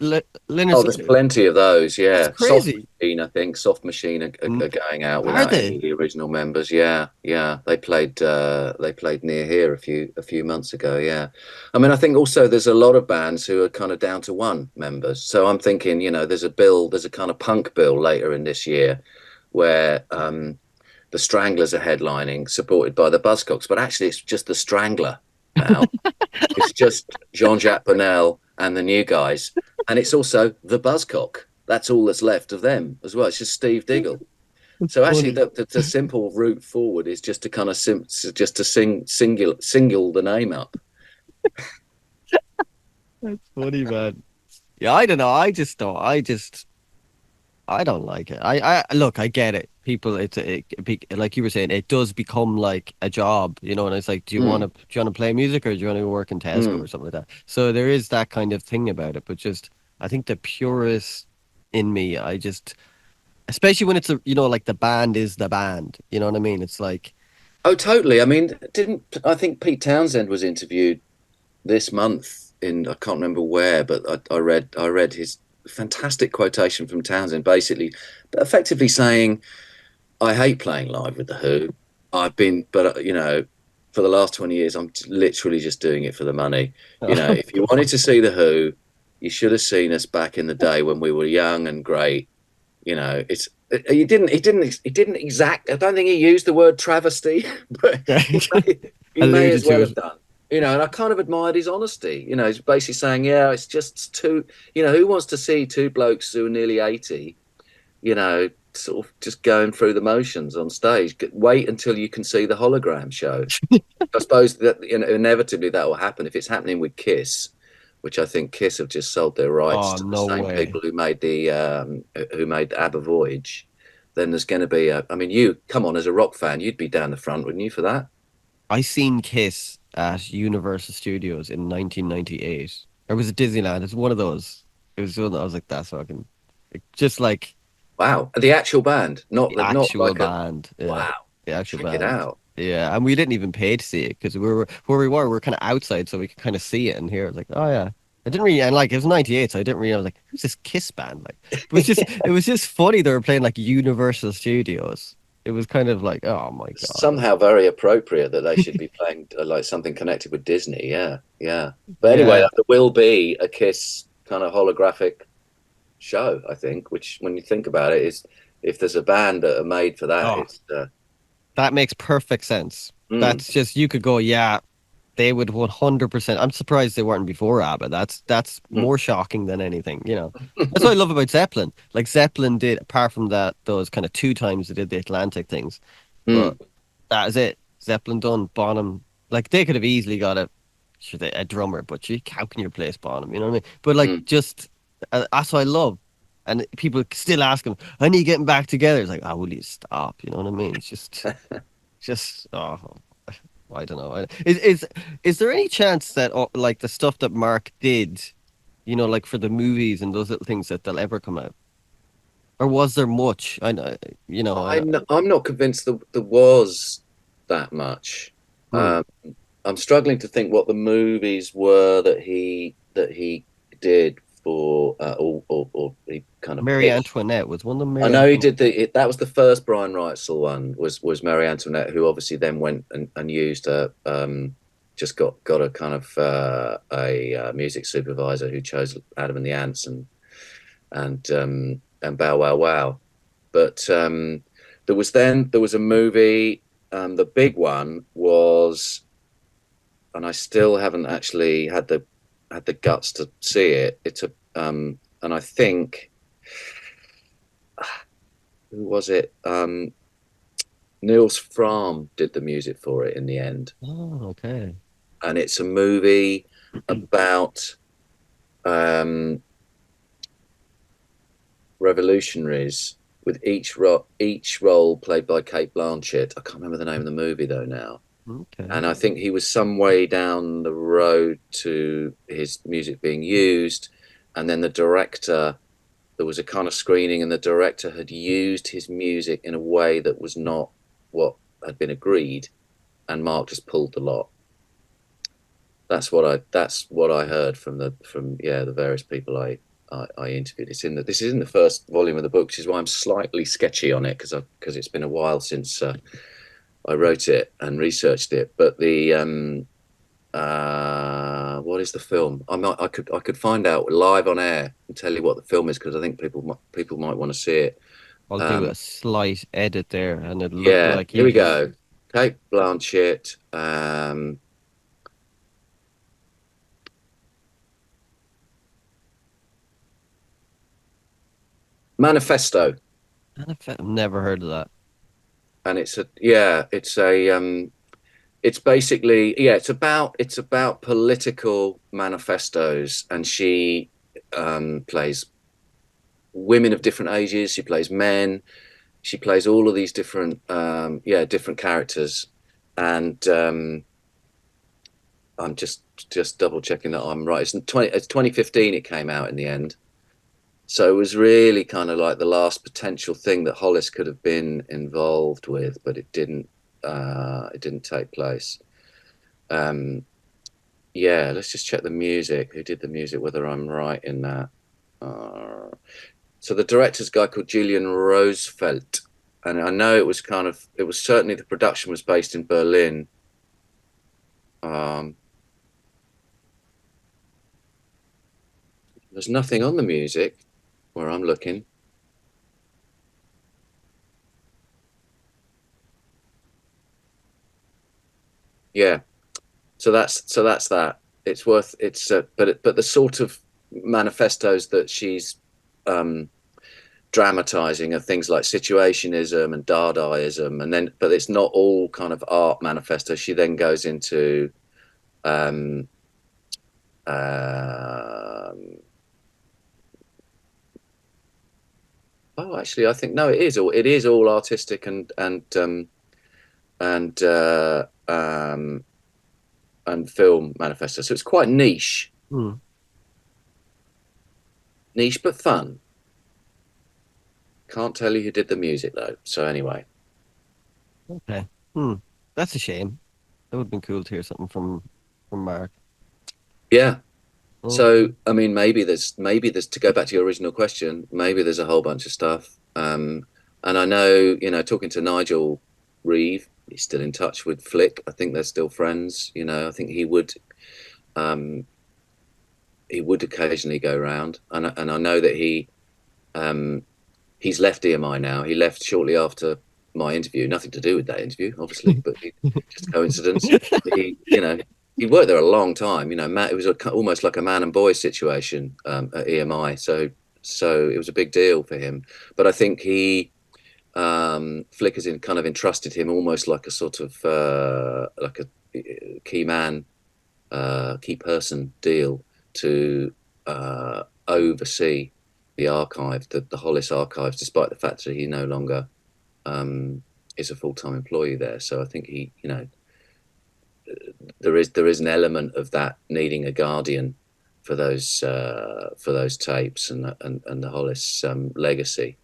Oh, there's Skinner. plenty of those. That's Yeah, Soft crazy. Machine. I think Soft Machine are going out Are without any they? of the original members. Yeah, yeah. They played near here a few months ago. Yeah, I mean, I think also there's a lot of bands who are kind of down to one members. So I'm thinking, there's a kind of punk bill later in this year where the Stranglers are headlining, supported by the Buzzcocks, but actually it's just the Strangler now. It's just Jean-Jacques Bonnel and the new guys, and it's also the Buzzcock. That's all that's left of them as well. It's just Steve Diggle. That's So actually, funny. the simple route forward is just to kind of just to single the name up. That's funny, man. Yeah, I don't know. I just don't. I don't like it. I look. I get it. People, like you were saying, it does become like a job, and it's like, Mm, do you want to play music or do you want to work in Tesco or mm. something like that? So there is that kind of thing about it. But just, I think the purist in me, especially when it's like the band is the band. You know what I mean? It's like, Oh, totally. I mean, didn't I think Pete Townsend was interviewed this month in, I can't remember where, but I read his fantastic quotation from Townsend, basically, but effectively saying, I hate playing live with the Who. But for the last 20 years, I'm literally just doing it for the money. If you wanted to see the Who, you should have seen us back in the day when we were young and great. It's he didn't exact. I don't think he used the word travesty, but he may Alluded as to well it. have done. And I kind of admired his honesty. He's basically saying, yeah, it's just two. Who wants to see two blokes who are nearly 80? Sort of just going through the motions on stage. Wait until you can see the hologram show. I suppose that inevitably that will happen if it's happening with Kiss, which I think Kiss have just sold their rights Oh, to the no same way. people who made ABBA Voyage. Then there's going to be I mean, you come on, as a rock fan, you'd be down the front, wouldn't you, for that? I seen Kiss at Universal Studios in 1998. Or was it Disneyland? It's one of those. It was one that I was like, that's fucking just like Wow, the actual band, the not actual like a band. Yeah, wow. the actual Check it band. out. Yeah, and we didn't even pay to see it because we were where we were kind of outside, so we could kind of see it and hear. It. Like, oh yeah, I didn't really and like it was '98, so I didn't really. I was like, who's this Kiss band? Like, it was just funny they were playing like Universal Studios. It was kind of like, oh my God. Somehow very appropriate that they should be playing like something connected with Disney. Yeah, yeah. But anyway, Yeah. there will be a Kiss kind of holographic show, I think. Which, when you think about it, is if there's a band that are made for that, Oh, it's that makes perfect sense. mm, That's just you could go, yeah, they would 100%. I'm surprised they weren't before ABBA. That's mm, more shocking than anything. That's what I love about Zeppelin. Like Zeppelin did, apart from that, those kind of two times they did the Atlantic things, but mm, that is it. Zeppelin done. Bonham, like they could have easily got a drummer, but how can you replace Bonham? You know what I mean? But like mm. just that's what I love. And people still ask him, "When are you getting back together?" It's like, "Oh, will you stop?" You know what I mean? It's just I don't know. Is there any chance that like the stuff that Mark did, like for the movies and those little things that they'll ever come out, or was there much? I know, I'm not convinced that there was that much. hmm. Um, I'm struggling to think what the movies were that he did for or he kind of Marie pitched. Antoinette was one of them. I Marie know he Antoinette. did that was the first Brian Wrightsell one, was Marie Antoinette, who obviously then went and used just got a kind of a music supervisor who chose Adam and the Ants and Bow Wow Wow. But there was a movie. The big one was, and I still haven't actually had the guts to see it. And I think, who was it? Niels Fram did the music for it in the end, Oh, okay. and it's a movie about um, revolutionaries, with each role played by Kate Blanchett. I can't remember the name of the movie though now. Okay. And I think he was some way down the road to his music being used, and then the director, there was a kind of screening, and the director had used his music in a way that was not what had been agreed, and Mark just pulled the lot. That's what I heard from the various people I interviewed. This is in the first volume of the book, which is why I'm slightly sketchy on it, because it's been a while since I wrote it and researched it. But the what is the film? I could find out live on air and tell you what the film is, because I think people might want to see it. I'll do Um, a slight edit there, and it looked yeah, like here you we just. go. Kate Blanchett. Manifesto. I've never heard of that. And it's basically, it's about political manifestos, and she plays women of different ages, she plays men, she plays all of these different characters. And I'm just double checking that I'm right. It's 2015 it came out in the end. So it was really kind of like the last potential thing that Hollis could have been involved with, but it didn't. It didn't take place. Um, yeah, let's just check the music. Who did the music? Whether I'm right in that. So the director's a guy called Julian Rosefelt, and I know it was certainly the production was based in Berlin. Um, there's nothing on the music where I'm looking. Yeah, so that's that. It's worth it's but the sort of manifestos that she's um, dramatizing are things like situationism and Dadaism, and then but it's not all kind of art manifesto. She then goes into um, um, oh, actually, I think no, it is all artistic and and film manifesto. So it's quite Hmm. niche but fun. Can't tell you who did the music though. So anyway, Okay. Hmm. That's a shame. That would have been cool to hear something from Mark. yeah. Oh. So I mean, maybe there's to go back to your original question. Maybe there's a whole bunch of stuff. And I know talking to Nigel Reeve, he's still in touch with Flick. I think they're still friends. I think um, he would occasionally go around, and I know that um, he's left EMI now. He left shortly after my interview. Nothing to do with that interview, obviously, but just coincidence. He worked there a long time. Matt, it was almost like a man and boy situation at EMI. So it was a big deal for him. But I think Flick has kind of entrusted him almost like a sort of like a key man, key person deal to oversee the archive, the Hollis archives, despite the fact that he no longer um, is a full time employee there. So I think there is an element of that needing a guardian for those tapes and the Hollis legacy.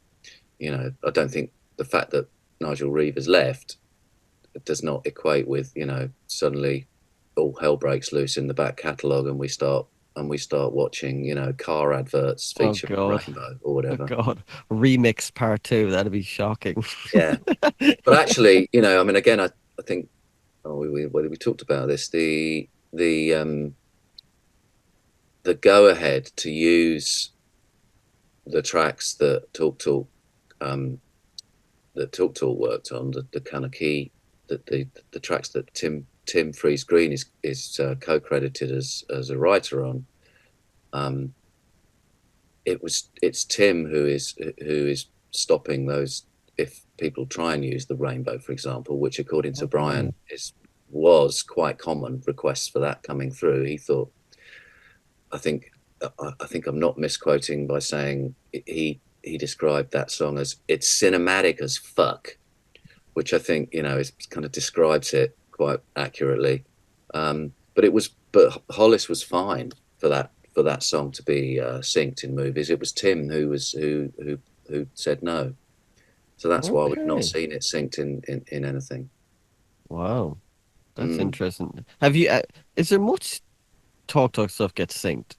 I don't think the fact that Nigel Reeve has left does not equate with suddenly all hell breaks loose in the back catalogue and we start watching car adverts Oh featuring God. Rainbow or Oh whatever. God. Remix part two. That'd be shocking. Yeah, but actually, I mean, again, I think we talked about this the go ahead to use the tracks um, that Talk Talk worked on, the kind of key that the tracks that Tim Freeze Green is co-credited as a writer on. Um, it's Tim who is stopping those if people try and use the rainbow, for example, which according to Oh. Brian was quite common requests for that coming through. He thought, I think I think I'm not misquoting by saying he described that song as it's cinematic as fuck, which I think is kind of describes it quite accurately. But Hollis was fine for that song to be synced in movies. It was Tim who said no, so that's why we've not Okay. seen it synced in anything. Wow. That's Mm. interesting. Have you, is there much Talk Talk stuff gets synced?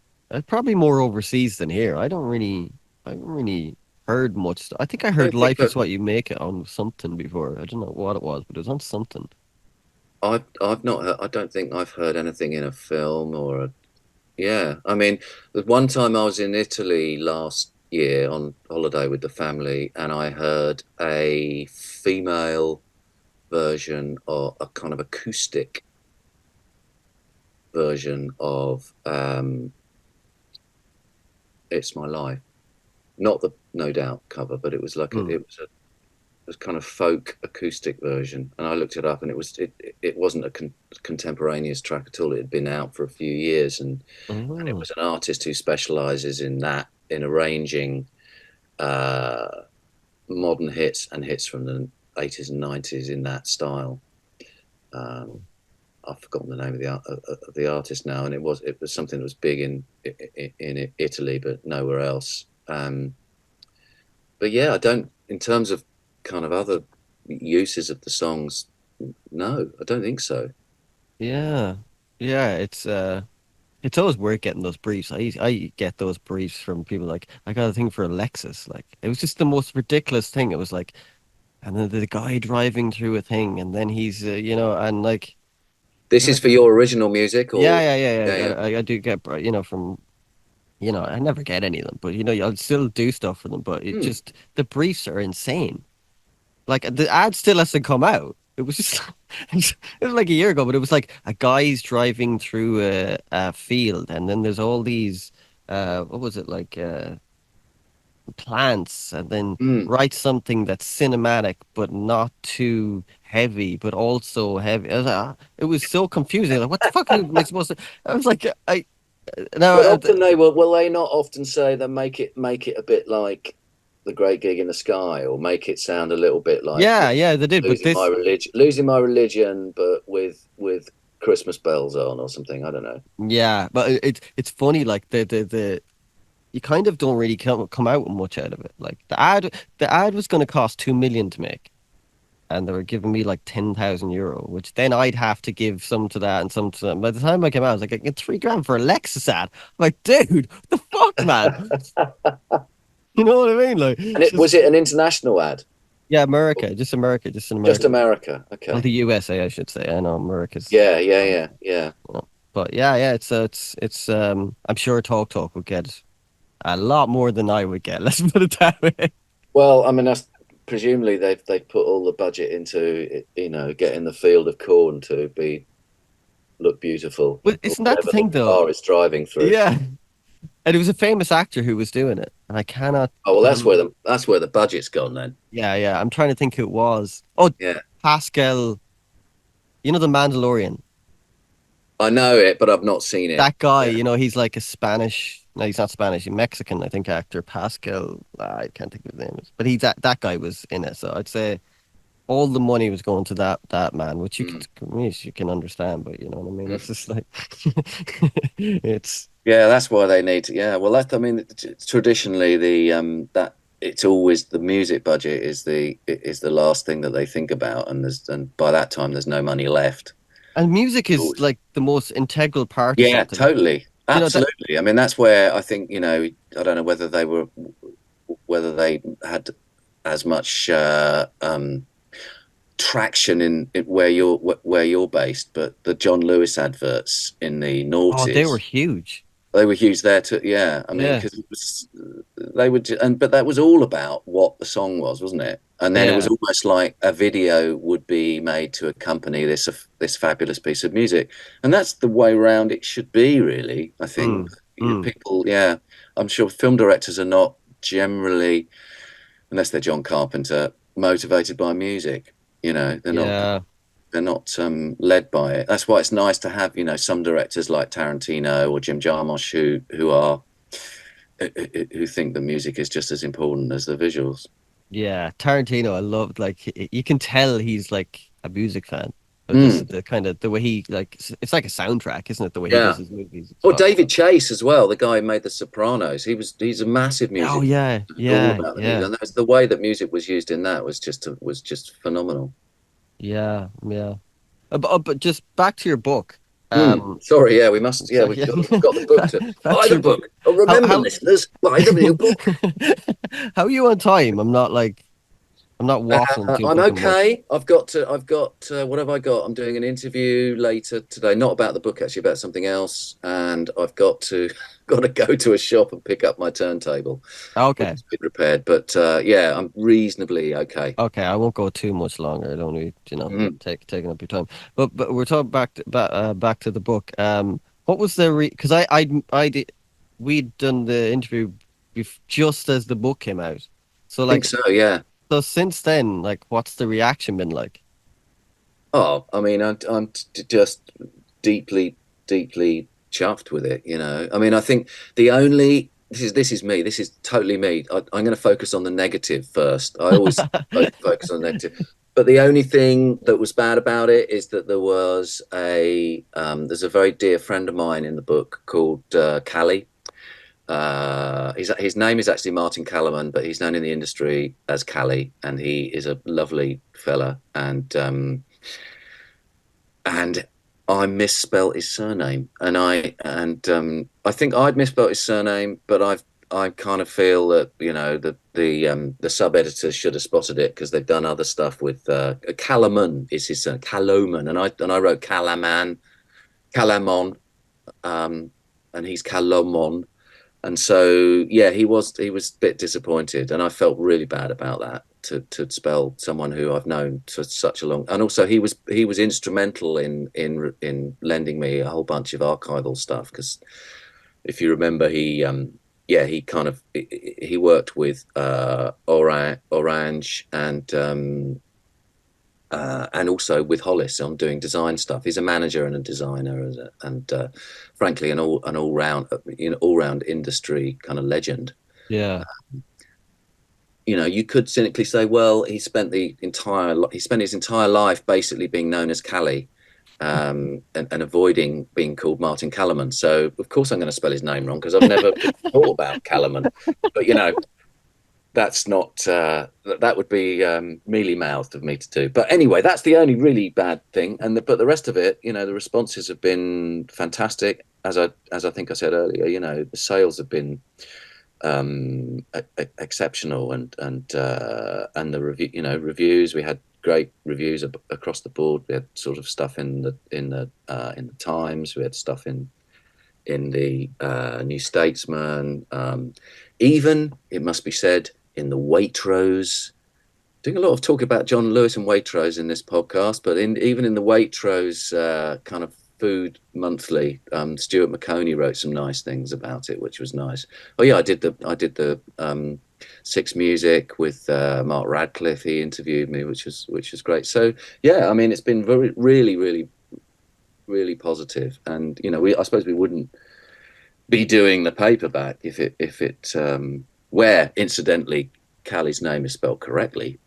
Probably more overseas than here. I haven't really heard much. I think I I heard don't think Life is What You Make It on something before. I don't know what it was, but it was on something. I've not heard, I don't think I've heard anything in a film or yeah. I mean, the one time I was in Italy last year on holiday with the family, and I heard a female version or a kind of acoustic version of "It's My Life." Not the No Doubt cover, but it was like Hmm. it was kind of folk acoustic version. And I looked it up, and it wasn't a contemporaneous track at all. It had been out for a few years, and it Oh, was an artist who specializes in that in arranging uh, modern hits and hits from the 80s and 90s in that style. Um, I've forgotten the name of the artist now, and it was something that was big in Italy, but nowhere else. But yeah, I don't. In terms of kind of other uses of the songs, no, I don't think so. yeah. Yeah, it's always weird getting those briefs. I get those briefs from people like I got a thing for Alexis. Like it was just the most ridiculous thing. It was like and then the guy driving through a thing, and then he's you know, and This is like for your original music, yeah, or yeah, yeah, yeah. yeah. I do get you know from you know I never get any of them, but you know I'll still do stuff for them. But it Hmm. just the briefs are insane. Like the ad still hasn't come out. It was just it was like a year ago, but it was like a guy's driving through a field, and then there's all these what was it like plants, and then Hmm. write something that's cinematic but not too heavy, but also heavy. It was so confusing. Like, what the fuck am I supposed to? I was like, I now, But often they will they not often say they make it a bit like the Great Gig in the Sky, or make it sound a little bit like, yeah, yeah, they did, but this, losing my religion, but with Christmas bells on or something. I don't know. yeah, but it's funny. Like the you kind of don't really come out with much out of it. Like the ad was going to cost 2 million to make, and they were giving me like 10,000 euro, which then I'd have to give some to that and some to them. By the time I came out, I was like, I get 3 grand for a Lexus ad. I'm like, dude, what the fuck, man? You know what I mean? Like, And it was just it an international ad? yeah, America, just in Just America. America. Well, Okay. the USA, I should say. I know America's, Yeah, yeah, yeah, yeah. you know. But yeah, yeah, it's. I'm sure Talk would get a lot more than I would get. Let's put it that way. Well, I mean, that's presumably they've put all the budget into, getting the field of corn to be look beautiful, But or isn't that the whatever the thing, though? car is driving through. Yeah, and it was a famous actor who was doing it, and I cannot. Oh well, that's where the budget's gone then. Yeah, yeah. I'm trying to think who it was. Oh, Yeah, Pascal. You know the Mandalorian. I know it, but I've not seen it. That guy. Yeah. You know he's like a Spanish. No, he's not Spanish. He's Mexican, I think. Actor Pascal. I can't think of his name. But he's that guy was in it. So I'd say all the money was going to that man, which Mm. you can understand. But you know what I mean. Mm. It's just like it's Yeah, that's why they need to. Yeah, well, I mean, traditionally that it's always the music budget is the last thing that they think about, and by that time there's no money left. and music It's is always, like the most integral part of yeah, something. totally, You know that. absolutely. I mean, that's where I think, I don't know whether they had as much traction in where you're based, but the John Lewis adverts in the Oh, they were noughties, huge. they were huge there too. Yeah, I mean, Yeah, because it was they would, and but that was all about what the song was, wasn't it? And then it was yeah. almost like a video would be made to accompany this fabulous piece of music, and that's the way around it should be, really. I think Mm, mm. people, yeah, I'm sure film directors are not generally, unless they're John Carpenter, motivated by music. They're not Yeah, led by it. That's why it's nice to have some directors like Tarantino or Jim Jarmusch who think the music is just as important as the visuals. yeah. Tarantino, I loved like you can tell he's like a music fan. But Mm, just the kind of the way he like it's like a soundtrack, isn't it? The way he does yeah. his movies. It's Or fucking. David Chase as well, the guy who made The Sopranos. He's a massive Oh music. yeah, All yeah, about the music, yeah, and that's the way that music was used in that was just phenomenal. yeah, yeah. But just back to your book. Sorry, yeah, we must. Yeah, So we've yeah, got the book back, to back buy to the your book. book. Oh, How remember, how listeners, buy the new book. how are you on time? I'm not waffling too I'm fucking much. okay. I've got, what have I got? I'm doing an interview later today, not about the book actually, about something else, and I've got to got to go to a shop and pick up my turntable, which Okay. has been repaired. But yeah, I'm reasonably okay. Okay, I won't go too much longer. I don't need, Mhm. taking up your time. But we're talking back to the book. What was the because I did we'd done the interview just as the book came out. So I think like so. Yeah. so since then, like what's the reaction been like? Oh, I mean, I'm just deeply, deeply chuffed with it. I mean, I think the only this is me. This is totally me. I'm going to focus on the negative first. I always focus on the negative. But the only thing that was bad about it is that there's a very dear friend of mine in the book called Callie. His name is actually Martin Callum, but he's known in the industry as Callie, and he is a lovely fella. And I misspelt his surname, and I think I'd misspelt his surname, but I kind of feel that the sub editors should have spotted it because they've done other stuff with Calaman is his son, Caloman, and I wrote Calamon, um, and he's Calomon. And so, yeah, he was a bit disappointed, and I felt really bad about that to spell someone who I've known for such a long. And also, he was instrumental in lending me a whole bunch of archival stuff because if you remember, he kind of he worked with Orange and also with Hollis on doing design stuff. He's a manager and a designer, and frankly, an all round industry kind of legend. Yeah. You could cynically say, well, he spent his entire life basically being known as Callie, and avoiding being called Martin Calaman. So of course I'm going to spell his name wrong because I've never thought about Calaman. But that's not that would be mealy mouthed of me to do. But anyway, that's the only really bad thing. But the rest of it, the responses have been fantastic. As I think I said earlier, the sales have been exceptional, and the reviews, we had great reviews across the board. We had sort of stuff in the Times. We had stuff in the New Statesman. Even, it must be said, in the Waitrose. Doing a lot of talk about John Lewis and Waitrose in this podcast, but even in the Waitrose kind of food monthly, Stuart McConey wrote some nice things about it, which was nice. Oh yeah, I did the Six Music with Mark Radcliffe. He interviewed me, which was great. So yeah, I mean, it's been really, really, really positive. And I suppose we wouldn't be doing the paperback if it where incidentally Callie's name is spelled correctly.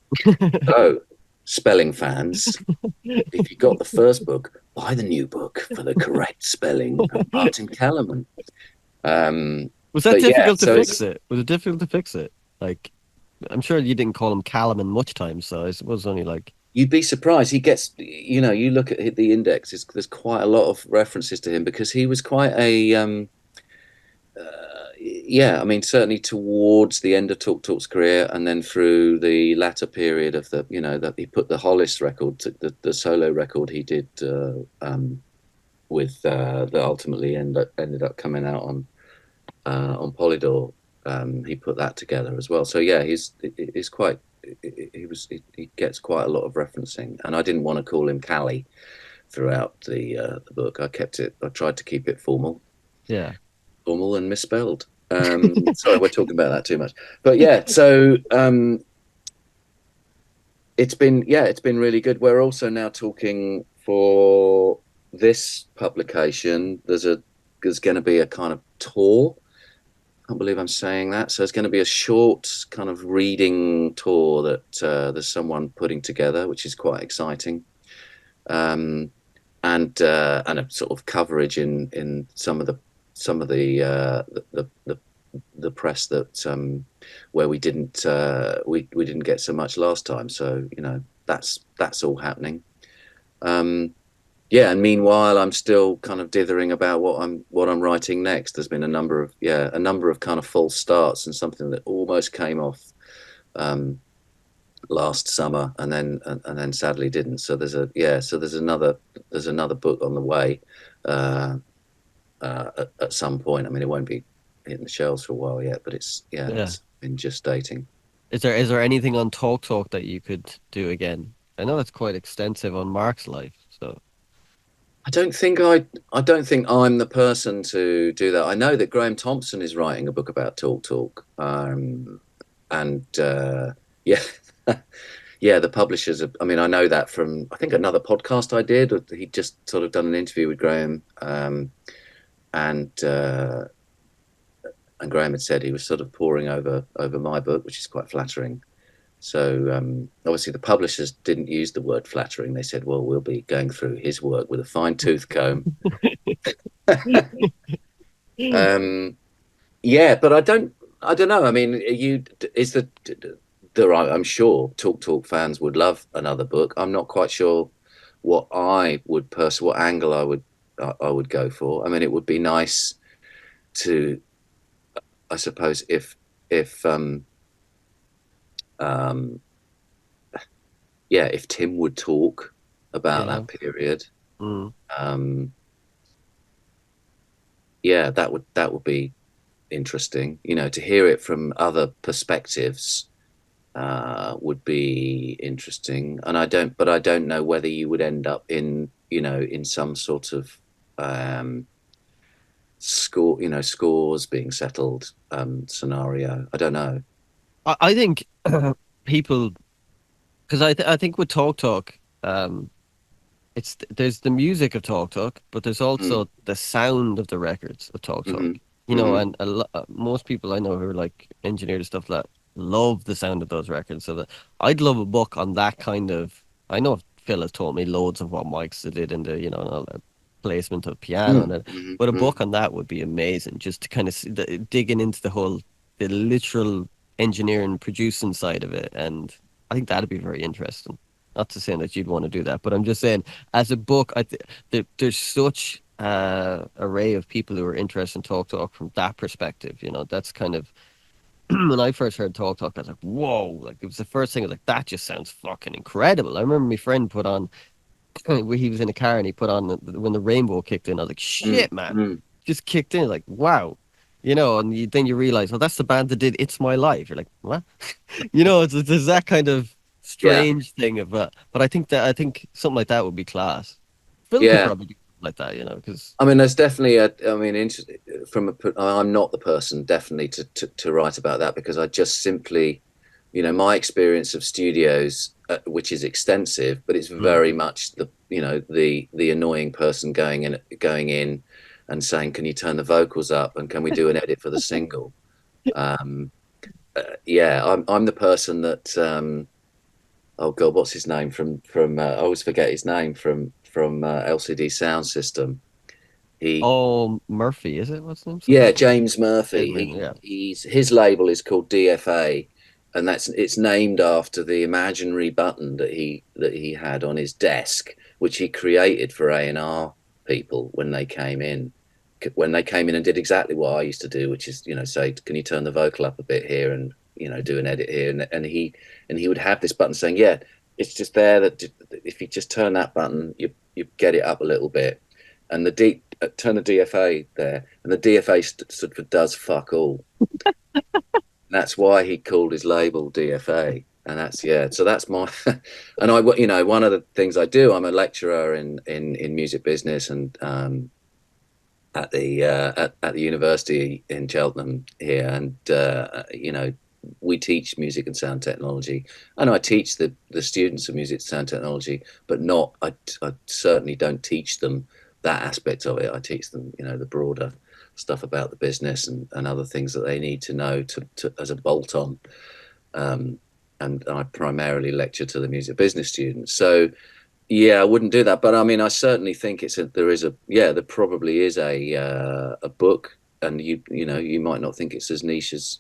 So, spelling fans, if you got the first book, buy the new book for the correct spelling of Martin Calaman. Was that But yeah, difficult to so fix it? Was it difficult to fix it? Like, I'm sure you didn't call him Calaman much time, so it was only like. you'd be surprised. He gets, you look at the index, there's quite a lot of references to him because he was quite a yeah, I mean, certainly towards the end of Talk Talk's career, and then through the latter period of that he put the Hollis record, the solo record he did with that ultimately ended up coming out on Polydor. He put that together as well. So yeah, he's quite. He gets quite a lot of referencing, and I didn't want to call him Callie throughout the book. I tried to keep it formal Yeah. and misspelled. Sorry, we're talking about that too much. But yeah, so it's been really good. We're also now talking for this publication. There's going to be a kind of tour. I can't believe I'm saying that. So it's going to be a short kind of reading tour that there's someone putting together, which is quite exciting. And a sort of coverage in some of the press that where we didn't get so much last time. So that's all happening. Yeah, and meanwhile, I'm still kind of dithering about what I'm writing next. There's been a number of kind of false starts, and something that almost came off last summer, and then sadly didn't. So there's another book on the way at some point. I mean, it won't be hitting the shelves for a while yet, but it's been gestating. Is there anything on Talk Talk that you could do again? I know that's quite extensive on Mark's life, so. I don't think I'm the person to do that. I know that Graham Thompson is writing a book about Talk Talk, and yeah, yeah, the publishers. I mean, I know that from I think another podcast I did. He'd just sort of done an interview with Graham, and Graham had said he was sort of poring over my book, which is quite flattering. So obviously the publishers didn't use the word flattering. They said, well, we'll be going through his work with a fine-tooth comb. Yeah, but I don't know. I mean, I'm sure Talk fans would love another book. I'm not quite sure what angle I would go for. I mean, it would be nice to I suppose if um, yeah, if Tim would talk about Yeah. that period, Mm. um, yeah, that would be interesting. To hear it from other perspectives would be interesting. And I don't know whether you would end up in some sort of scores being settled scenario. I don't know. I think people, because I think with Talk Talk, there's the music of Talk Talk, but there's Mm, also the sound of the records of Talk Talk. hmm And hmm most people I know who are like engineers and stuff like that love the sound of those records. So that I'd love a book on that kind of. I know Phil has taught me loads of what mics they did in the and all the placement of piano and that, but a book on that would be amazing. Just to kind of digging into the literal engineering producing side of it, and I think that'd be very interesting. Not to say that you'd want to do that, but I'm just saying as a book, there's such array of people who are interested in Talk Talk from that perspective. That's kind of when I first heard Talk Talk, I was like, whoa! Like it was the first thing. I was like, that just sounds fucking incredible. I remember my friend put on where he was in a car and he put on when the rainbow kicked in. I was like, mm shit, man, mm just kicked in. Like, wow. And then you realize, well, that's the band that did "It's My Life." You're like, what? There's that kind of Yeah, strange thing of but I think something like that would be class. Phil could yeah. probably do something like that, because I mean, there's definitely I mean, I'm not the person definitely to write about that because I just simply, my experience of studios, which is extensive, but it's mm. very much the annoying person going in and saying, "Can you turn the vocals up and can we do an edit for the single?" Um, yeah, I'm the person that oh God, what's his name I always forget his name from LCD Sound System. He Oh, Murphy, is it? What's his name? Yeah, Something. James Murphy. Yeah. His label is called DFA, and it's named after the imaginary button that he had on his desk, which he created for A&R people when they came in. When they came in and did exactly what I used to do, which is say, can you turn the vocal up a bit here and do an edit here, and he would have this button saying, yeah, it's just there that if you just turn that button, you get it up a little bit, and turn the DFA there, and the DFA stood for does fuck all. That's why he called his label DFA, and that's yeah. So that's my, and one of the things I do, I'm a lecturer in music business and at the university in Cheltenham here, and we teach music and sound technology, and I teach the students of music and sound technology, but not I certainly don't teach them that aspect of it. I teach them the broader stuff about the business and other things that they need to know to as a bolt on. Um, and I primarily lecture to the music business students. So yeah, I wouldn't do that, but I mean, I certainly think there probably is a book, and you might not think it's as niche as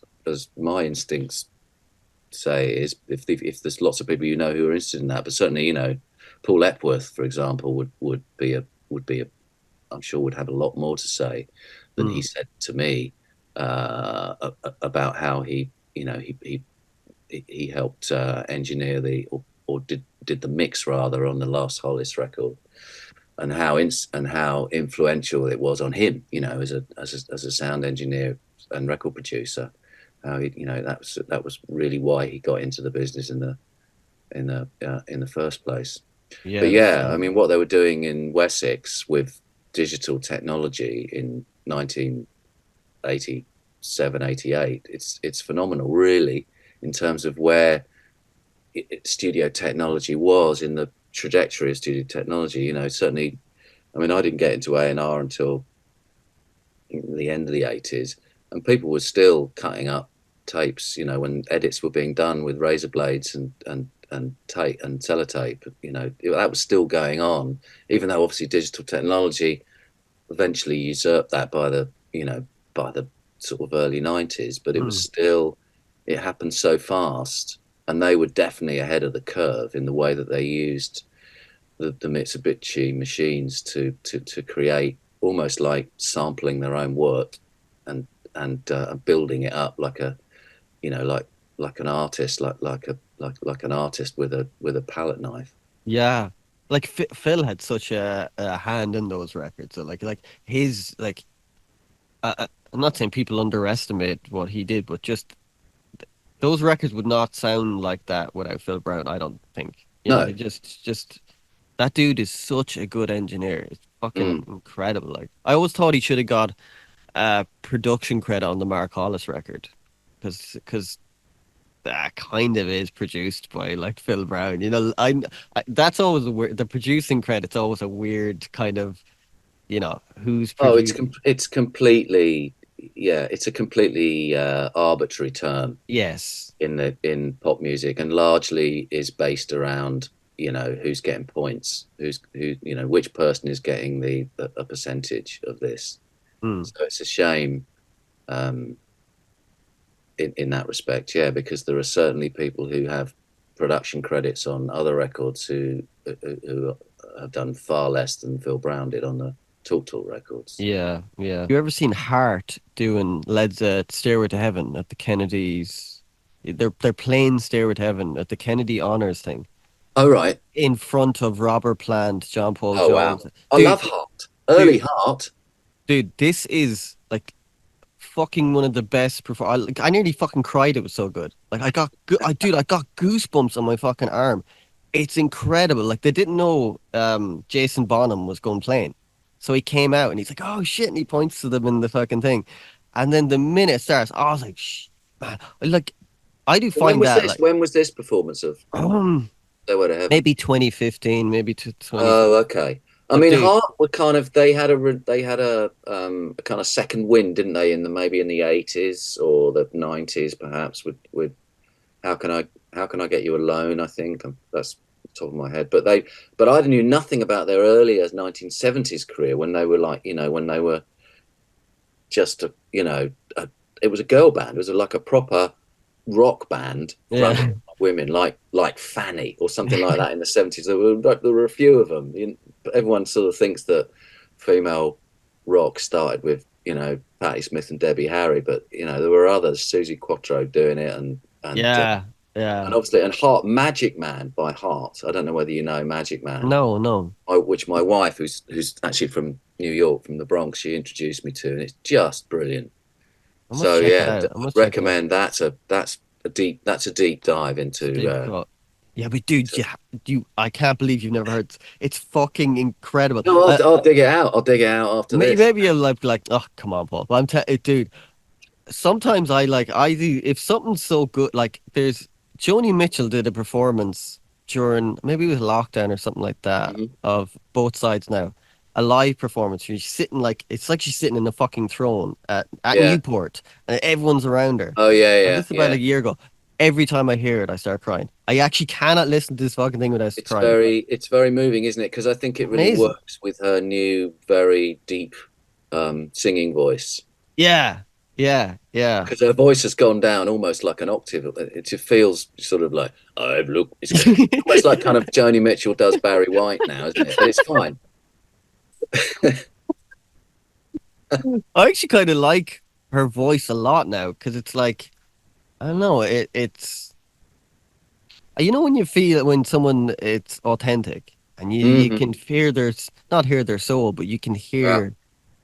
my instincts say it is. If there's lots of people who are interested in that, but certainly Paul Epworth, for example, would be a I'm sure would have a lot more to say than he Mm. said to me about how he helped engineer or did the mix rather on the last Hollis record, and how influential it was on him, as a sound engineer and record producer. How that was really why he got into the business in the first place. But Yeah, the yeah, I sound. mean, what they were doing in Wessex with digital technology in 1987, 88, it's phenomenal, really, in terms of where studio technology was in the trajectory of studio technology. Certainly, I mean, I didn't get into A&R until the end of the 80s, and people were still cutting up tapes, when edits were being done with razor blades and tape and sellotape. That was still going on, even though obviously digital technology eventually usurped that by the sort of early 90s, but Mm. it happened so fast, and they were definitely ahead of the curve in the way that they used the Mitsubishi machines to create almost like sampling their own work, and and building it up like a, you know, like an artist, like an artist with a palette knife. Yeah. Like Phil had such a hand in those records. So like his like I'm not saying people underestimate what he did, but just those records would not sound like that without Phil Brown, I don't think. You know, No. they just that dude is such a good engineer. It's fucking Mm. incredible. Like I always thought he should have got a production credit on the Mark Hollis record because that kind of is produced by like Phil Brown. You know, that's always a weird. The producing credit's always a weird kind of, you know, who's Oh, produced. it's completely, yeah, it's a completely arbitrary term Yes. in pop music, and largely is based around, you know, who's getting points, you know, which person is getting a percentage of this. Mm. So it's a shame, um, in that respect, yeah, because there are certainly people who have production credits on other records who have done far less than Phil Brown did on the Talk Talk records. Yeah, yeah. You ever seen Heart doing Led's Stairway to Heaven at the Kennedys? They're playing Stairway to Heaven at the Kennedy Honors thing Oh right. in front of Robert Plant, John Paul Oh wow. Jones. I Dude, love Heart. Early dude, Heart. dude, this is like fucking one of the best I nearly fucking cried. It was so good. Like I got goosebumps on my fucking arm. It's incredible. Like they didn't know Jason Bonham was going playing. So he came out and he's like, "Oh shit," and he points to them in the fucking thing. And then the minute it starts, I was like, man, like I do When find was that this? like When was this performance of um, Stairway to Heaven? maybe 2015, maybe to 2015. Oh, okay. I But mean, dude, Heart were kind of they had a kind of second wind, didn't they? In the maybe in the 80s or the 90s, perhaps with how can I get you alone? I think that's the top of my head. But I knew nothing about their earlier 1970s career when they were like, you know, when they were just it was a girl band. It was like a proper rock band fronted yeah. by women, like Fanny or something like that in the 70s. There were a few of them. Everyone sort of thinks that female rock started with, you know, Patti Smith and Debbie Harry, but you know there were others. Susie Quattro doing it, Yeah, and yeah. obviously, and Heart, Magic Man by Heart. I don't know whether you know Magic Man, No, no. which my wife, who's actually from New York, from the Bronx, she introduced me to, and it's just brilliant. I must So check it yeah, out. I I'd must check it out. recommend that's a deep dive It's a into. deep cut. Yeah, but dude, I can't believe you've never heard. It's fucking incredible. No, I'll dig it out. I'll dig it out after this. Maybe you'll like, oh, come on, Paul. But dude. Sometimes I do if something's so good. Like there's Joni Mitchell did a performance during maybe it was lockdown or something like that Mhm. of Both Sides Now, a live performance where she's sitting like it's like she's sitting in a fucking throne at Yeah. Newport and everyone's around her. Oh yeah, And yeah, this is about yeah. a year ago. Every time I hear it, I start crying. I actually cannot listen to this fucking thing without crying. It's very moving, isn't it? Because I think it really Amazing. works with her new, very deep singing voice. Yeah, yeah, yeah. Because her voice has gone down almost like an octave. It just feels sort of like I've looked. It's almost like kind of Joni Mitchell does Barry White now, isn't it? But it's fine. I actually kind of like her voice a lot now because it's like I don't know it's you know when you feel when someone it's authentic and you Hmm. can hear not hear their soul but you can Yeah. hear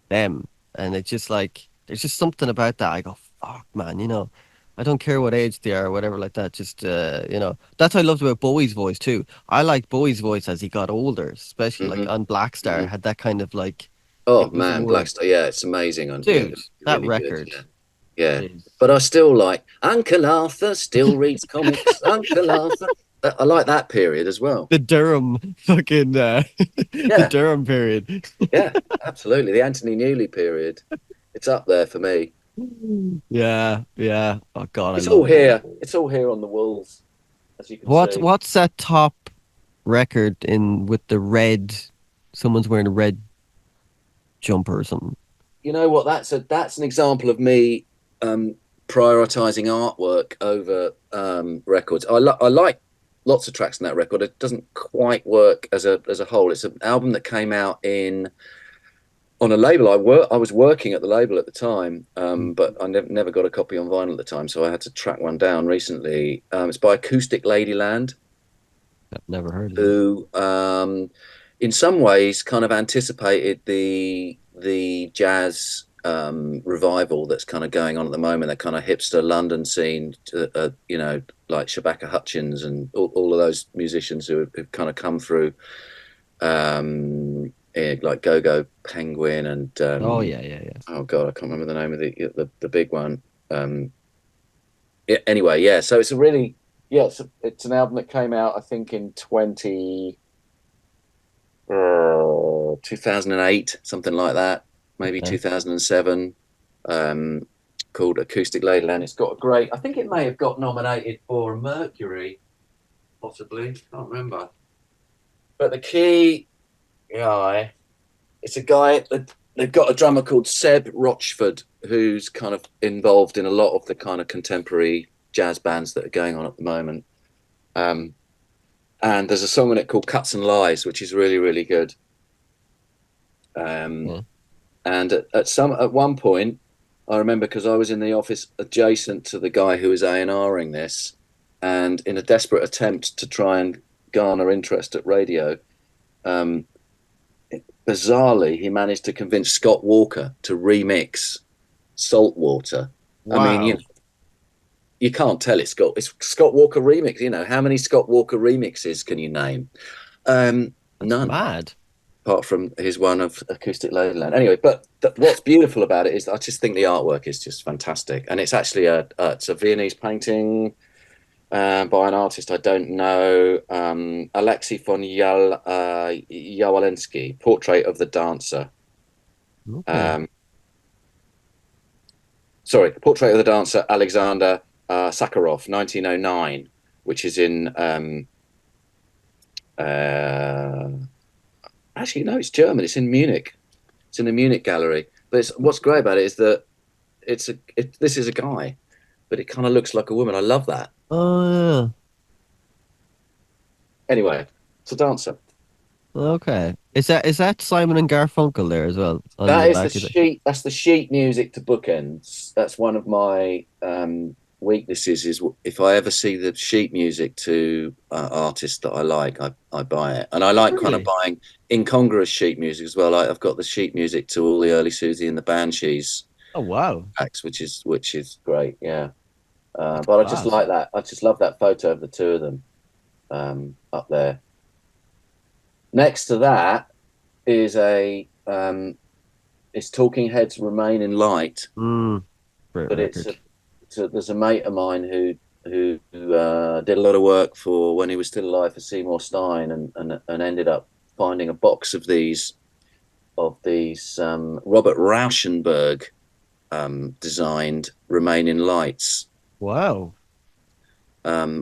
them and it's just like there's just something about that. I go fuck man, you know. I don't care what age they are or whatever like that. Just you know, that's what I loved about Bowie's voice too. I liked Bowie's voice as he got older, especially like Hmm. on Black Star Hmm. had that kind of like Oh it was man, more Blackstar. Yeah, it's amazing. Yeah, dude, that really good. record Yeah, yeah. is But I still like Uncle Arthur. Still reads comics. Uncle Arthur. I like that period as well. the Durham fucking the Yeah, Durham period. yeah, absolutely. The Anthony Newley period. It's up there for me. Yeah, yeah. Oh God, I It's love all it. here. It's all here on the walls, as you can see. What's that top record in with the red? Someone's wearing a red jumper or something. You know what? That's an example of me um, prioritizing artwork over records. I like lots of tracks in that record. It doesn't quite work as a whole. It's an album that came out in on a label. I was working at the label at the time, but I never got a copy on vinyl at the time, so I had to track one down recently. It's by Acoustic Ladyland, I've never heard of them. who, in some ways, kind of anticipated the jazz revival that's kind of going on at the moment. That kind of hipster London scene, like Shabaka Hutchins and all of those musicians who've kind of come through, like Go Go Penguin and Oh yeah, yeah, yeah. oh god, I can't remember the name of the big one. Yeah, anyway, yeah. So it's a really yeah, it's an album that came out I think in 2008, something like that, maybe Okay. 2007. Um, Called Acoustic Ladyland. It's got a great. I think it may have got nominated for a Mercury, possibly. Can't remember. But the key guy, it's a guy that they've got a drummer called Seb Rochford, who's kind of involved in a lot of the kind of contemporary jazz bands that are going on at the moment. Um, and there's a song in it called Cuts and Lies, which is really, really good. Um, Yeah. and at one point, I remember because I was in the office adjacent to the guy who was A&Ring this, and in a desperate attempt to try and garner interest at radio, um, bizarrely, he managed to convince Scott Walker to remix Saltwater. I mean, Wow, you can't tell it's Scott Walker remix. You know, how many Scott Walker remixes can you name? that's None, mad. apart from his one of Acoustic Ladyland. Anyway, but what's beautiful about it is I just think the artwork is just fantastic, and it's actually it's a Viennese painting by an artist I don't know, Alexei von Yawalensky, Portrait of the Dancer. Okay. Um, sorry, Portrait of the Dancer, Alexander Sakharov, 1909, which is in. Uh, Actually, no, it's German. It's in Munich. It's in the Munich gallery. But what's great about it is that this is a guy, but it kind of looks like a woman. I love that. Oh, Anyway, it's a dancer. yeah. Okay. Is that Simon and Garfunkel there as well on the That is the back of it? sheet. That's the sheet music to bookends. That's one of my weaknesses. Is if I ever see the sheet music to artists that I like, I buy it, and I like kind of Really? buying incongruous sheet music as well. I've got the sheet music to all the early Susie and the Banshees Oh wow, packs, which is great. Yeah, that's but I just class. like that. I just love that photo of the two of them up there. Next to that is a it's Talking Heads Remain in Light, Mm, great but record. there's a mate of mine who did a lot of work for when he was still alive for Seymour Stein, and ended up finding a box of these Robert Rauschenberg designed Remaining Lights, Wow.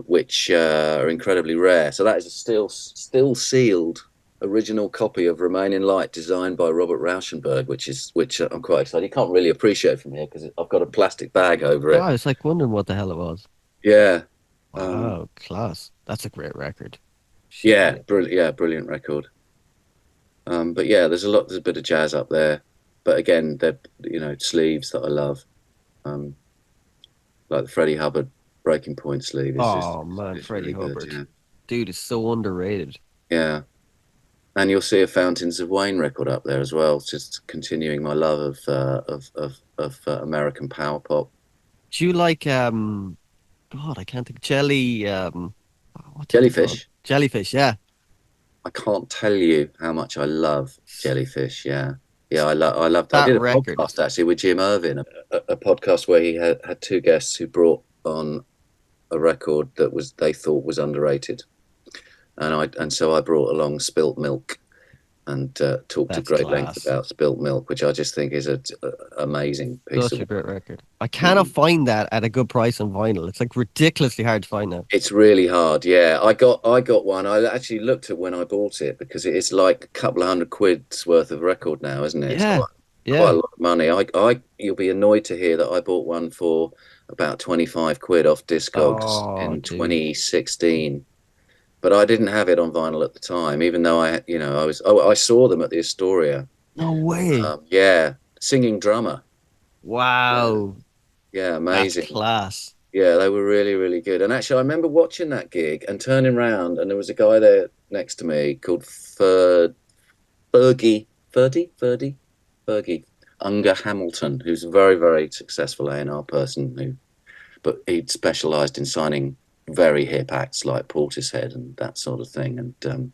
which are incredibly rare. So that is a still sealed original copy of Remaining Light designed by Robert Rauschenberg, which I'm quite excited. You can't really appreciate from here because I've got a plastic bag over Oh, it. I was like wondering what the hell it was. Yeah, Wow, class. That's a great record. Shit, yeah, yeah. brilliant. Yeah, brilliant record. But yeah, there's a bit of jazz up there. But again, they're sleeves that I love, um, like the Freddie Hubbard Breaking Point sleeve Oh man, is Freddie really good. Hubbard. Yeah, Dude is so underrated. yeah. And you'll see a Fountains of Wayne record up there as well. Just continuing my love of American power pop. Do you like God, I can't think what's it called? Jellyfish. Jellyfish, yeah. I can't tell you how much I love Jellyfish. Yeah, yeah. I loved. I That did a record. podcast actually with Jim Irvin, a podcast where he had two guests who brought on a record that was they thought was underrated, and so I brought along Spilt Milk and talked at That's great length class. about Spilt Milk, which I just think is an amazing piece Such of a great work. record. I cannot Mm. find that at a good price on vinyl. It's like ridiculously hard to find now. It's really hard. Yeah, I got one. I actually looked at when I bought it because it is like a couple of £100 worth of record now, isn't it? It's Yeah. quite a Yeah. lot of money. I you'll be annoyed to hear that I bought one for about 25 quid off Discogs Oh, in dude. 2016. But I didn't have it on vinyl at the time, even though I saw them at the Astoria. No way. Yeah, singing drummer. Yeah, Wow. yeah, That's amazing. class. Yeah, they were really, really good. And actually, I remember watching that gig and turning around, and there was a guy there next to me called Fergie, Fergie Unger Hamilton, who's a very, very successful A&R person but he'd specialised in signing very hip acts like Portishead and that sort of thing. And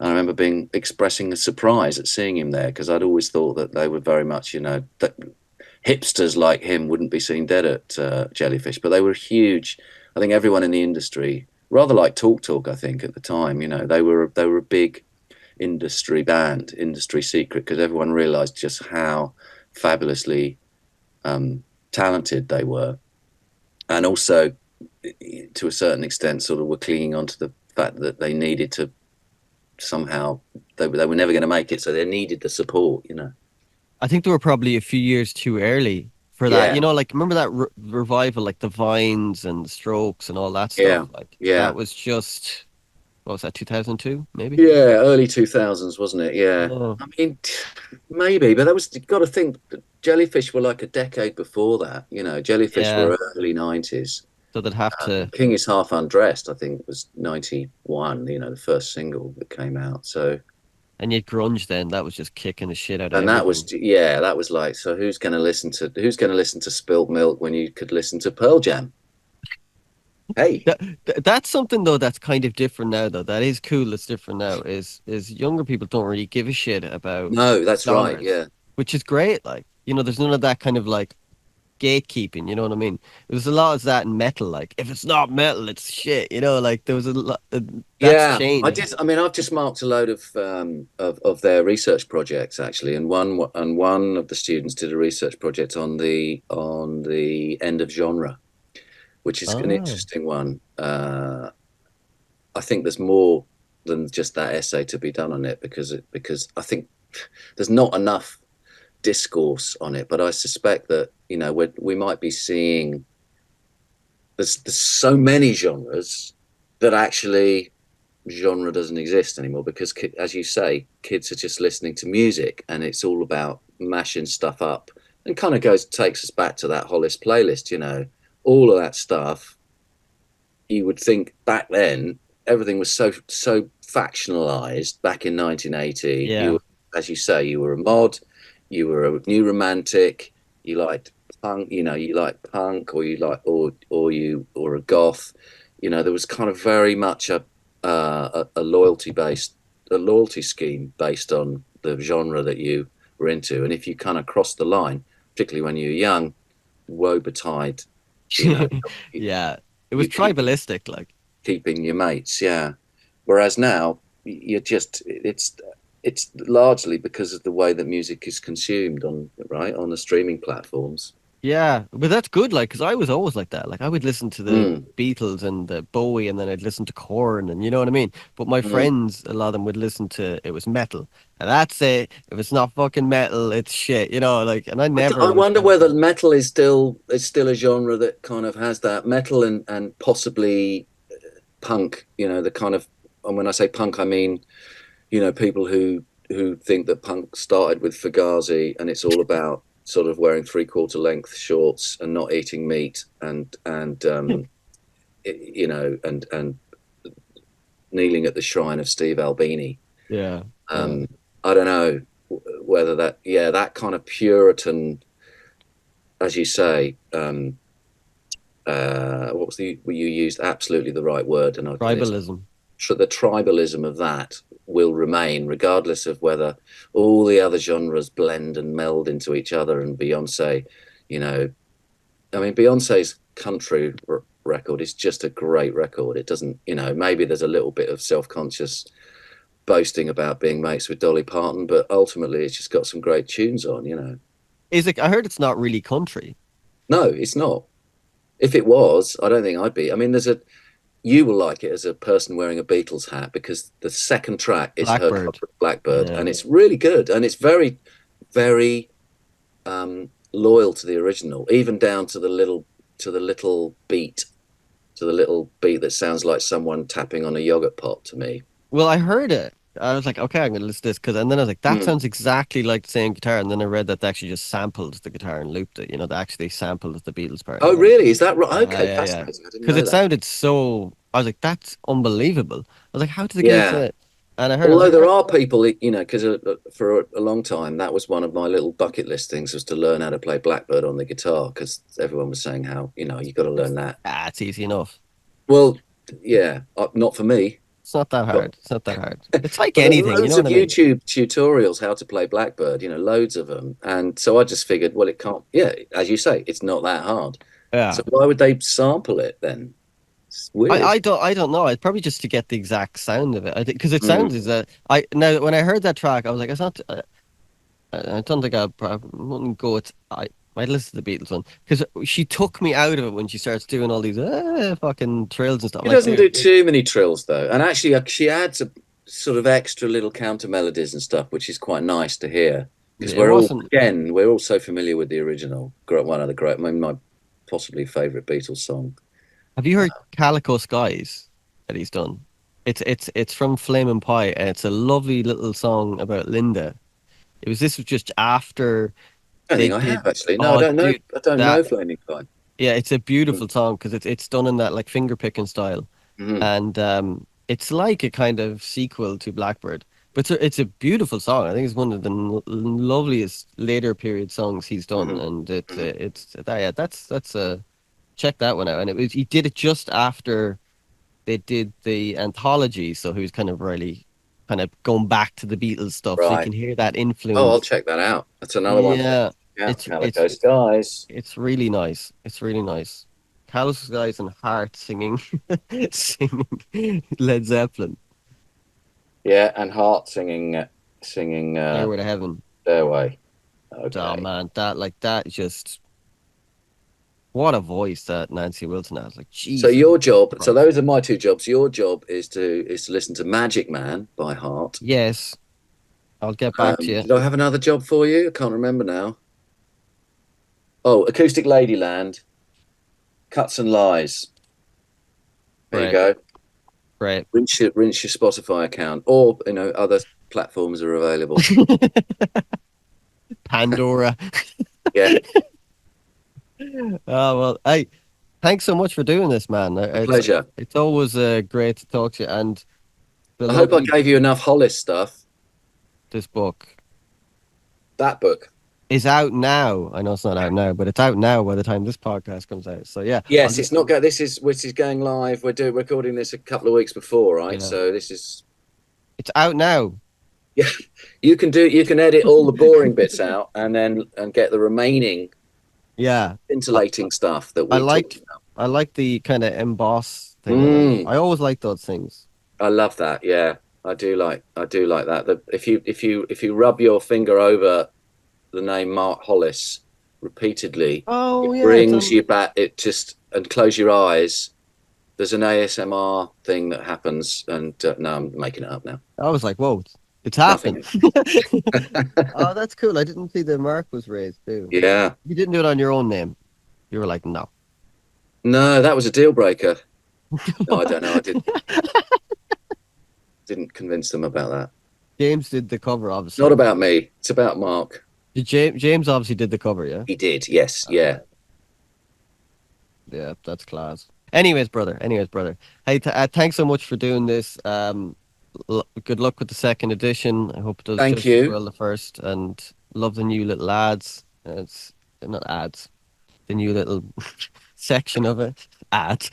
I remember expressing a surprise at seeing him there because I'd always thought that they were very much, that hipsters like him wouldn't be seen dead at Jellyfish, but they were huge. I think everyone in the industry, rather like Talk Talk, I think at the time, they were a big industry band, industry secret, because everyone realised just how fabulously um, talented they were, and also to a certain extent, sort of were clinging on to the fact that they needed to somehow they were never going to make it, so they needed the support. I think they were probably a few years too early for that. Yeah, Like remember that revival, like the Vines and the Strokes and all that stuff. yeah, Like that yeah. was just what was that, 2002, maybe? Yeah, early 2000s, wasn't it? Yeah. Oh, I mean, maybe, but that was, you got to think that Jellyfish were like a decade before that. Jellyfish yeah. were early 90s. So they'd have to, King is Half Undressed, I think, was 91, the first single that came out. So, and yet grunge then that was just kicking the shit out of and that was, everything. yeah, that was like, so who's going to listen to Spilt Milk when you could listen to Pearl Jam? Hey, That's something though that's kind of different now though. That is cool. That's different now. Is younger people don't really give a shit about no, that's right. genres, Yeah. which is great. Like there's none of that kind of like gatekeeping. You know what I mean? There's a lot of that in metal. Like if it's not metal, it's shit. Like there was a lot. That's Yeah, I changed. did. I mean, I've just marked a load of their research projects actually, and one of the students did a research project on the end of genre, which is an Oh, interesting one. I think there's more than just that essay to be done on it because I think there's not enough discourse on it, but I suspect that we might be seeing there's so many genres that actually genre doesn't exist anymore because, as you say, kids are just listening to music and it's all about mashing stuff up, and kind of takes us back to that Hollis playlist. All of that stuff. You would think back then everything was so factionalized. Back in 1980, yeah. as you say, you were a mod, you were a new romantic, you liked punk, you liked punk, or you like, or a goth. There was kind of very much a loyalty scheme based on the genre that you were into, and if you kind of crossed the line, particularly when you were young, woe betide. You know, you, Yeah. It was you tribalistic. Like keeping your mates, yeah. Whereas now, you're just it's largely because of the way that music is consumed on the streaming platforms. yeah, but that's good. Like, because I was always like that. Like, I would listen to the Mm, Beatles and the Bowie, and then I'd listen to Korn, and you know what I mean. But my mm. friends, a lot of them would listen to it was metal, and that's it. If it's not fucking metal, it's shit. Like, and I never I wonder understood whether that. metal is still a genre that kind of has that metal and possibly punk. The kind of, and when I say punk, I mean people who think that punk started with Fugazi and it's all about sort of wearing three-quarter length shorts and not eating meat and kneeling at the shrine of Steve Albini. Yeah, yeah. Um, I don't know whether that kind of Puritan, as you say, what was the you used absolutely the right word, and it's Tribalism. the tribalism of that will remain regardless of whether all the other genres blend and meld into each other. And Beyonce, you know, I mean, Beyonce's country record is just a great record. It doesn't, maybe there's a little bit of self-conscious boasting about being mates with Dolly Parton, but ultimately it's just got some great tunes on. Is it? I heard it's not really country. No, it's not. If it was, I don't think I'd be. I mean, you will like it as a person wearing a Beatles hat because the second track is her cover Blackbird. of Blackbird, Yeah. and it's really good, and it's very, very loyal to the original, even down to the little beat that sounds like someone tapping on a yogurt pot to me. Well, I heard it. I was like, okay, I'm gonna listen to this because, and then I was like, that Hmm. sounds exactly like the same guitar. And then I read that they actually just sampled the guitar and looped it. They actually sampled the Beatles part. Oh, And I was really? Is that right? yeah, Okay, yeah, yeah. fascinating. I didn't Because know it that. sounded so. I was like, that's unbelievable. I was like, how did they get it Yeah. to? And I heard, I was Although like, there are people, because for a long time that was one of my little bucket list things was to learn how to play Blackbird on the guitar because everyone was saying how you got to learn that. it's easy enough. Well, yeah, not for me. It's not that But hard. It's not that hard. It's like But there's anything, you know loads what of I mean? YouTube tutorials how to play Blackbird, loads of them. And so I just figured, well, it can't, yeah, as you say, it's not that hard. Yeah. So why would they sample it then? It's weird. I don't know. It's probably just to get the exact sound of it. I think because it Mm. sounds is that I now when I heard that track, I was like, it's not. I don't think I wouldn't go. I might listen to the Beatles one because she took me out of it when she starts doing all these fucking trills and stuff. I'm She like, doesn't do dude, too many trills though. And actually, she adds a sort of extra little counter melodies and stuff, which is quite nice to hear because it wasn't. we're all so familiar with the original. One of the great, I mean, my possibly favorite Beatles song. Have you heard Calico Skies that he's done? It's from Flame and Pie, and it's a lovely little song about Linda. This was just after I don't they think I did. have actually. No, I Oh, don't know. dude, I don't know that Flaming Pie. yeah, it's a beautiful song because it's done in that like finger picking style, Mm-hmm. and it's like a kind of sequel to Blackbird, but it's a beautiful song. I think it's one of the loveliest later period songs he's done, Mm-hmm. and Mm-hmm. yeah, that's check that one out. And he did it just after they did the anthology, so he was kind of really kind of going back to the Beatles stuff, so you Right. can hear that Oh, I'll influence. check that out. That's another one. Yeah, Yeah, it's Calico Skies. it's really nice. It's really nice. Callous Guys and Heart singing singing Led Zeppelin, Yeah, and Heart singing Stairway to Heaven. Stairway. Oh Okay. man, that just what a voice that Nancy Wilson has. Like So Jesus your job, so Christ. those are my two jobs. Your job is to listen to Magic Man by Heart. Yes, I'll get back to you. Did I have another job for you? I can't remember now. Oh, Acoustic Ladyland, Cuts and Lies. There you Great, go. great. Rinse your Spotify account, or other platforms are available. Pandora. Yeah, Oh well, hey, thanks so much for doing this, man. a pleasure. It's always great to talk to you, and the I hope I lovely gave you enough Hollis stuff. this book That book. is out now. I know it's not out now, but it's out now by the time this podcast comes out. So yeah, I'll Yes, get it's not go. This is which is going live. We're recording this a couple of weeks before, right? yeah, So this is it's out now. yeah. You can edit all the boring bits out and get the remaining Yeah, I, scintillating stuff that I we talked like about. I like the kind of emboss thing, and Mm, I always like those things. I love that. Yeah, I do like that. If you rub your finger over the name Mark Hollis repeatedly, Oh it yeah, it's brings on. you back. It just and close your eyes. There's an ASMR thing that happens, and no, I'm making it up now. I was like, whoa, it's Nothing. happening. Oh, that's cool. I didn't see the mark was raised too. Yeah. You didn't do it on your own name. You were like, no. No, that was a deal breaker. No, I don't know. I didn't convince them about that. James did the cover, Not obviously. about me. It's about Mark. James obviously did the cover, yeah. He did. Yes. Yeah. Yeah, that's class. Anyways, brother. Anyways, brother. Hey, thanks so much for doing this. Good luck with the second edition. I hope it does Thank just as you. well the first. And love the new little ads. It's they're not ads. The new little section of it. Ads.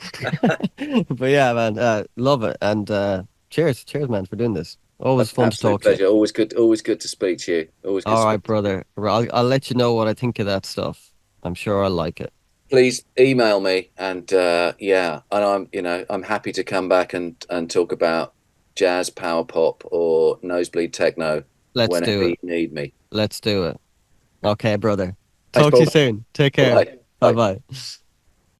But yeah, man. Love it. And cheers, man, for doing this. Always fun to Absolute talk to you. pleasure. Always good. Always good to speak to you. Always good to All right, speak to you. brother. I'll let you know what I think of that stuff. I'm sure I'll like it. Please email me, and yeah, and I'm happy to come back and talk about jazz, power pop, or nosebleed techno Let's whenever do you it. need me. Let's do it. Okay, brother. Thanks, Talk to Paul. you soon. Take care. Bye. Bye Bye. bye.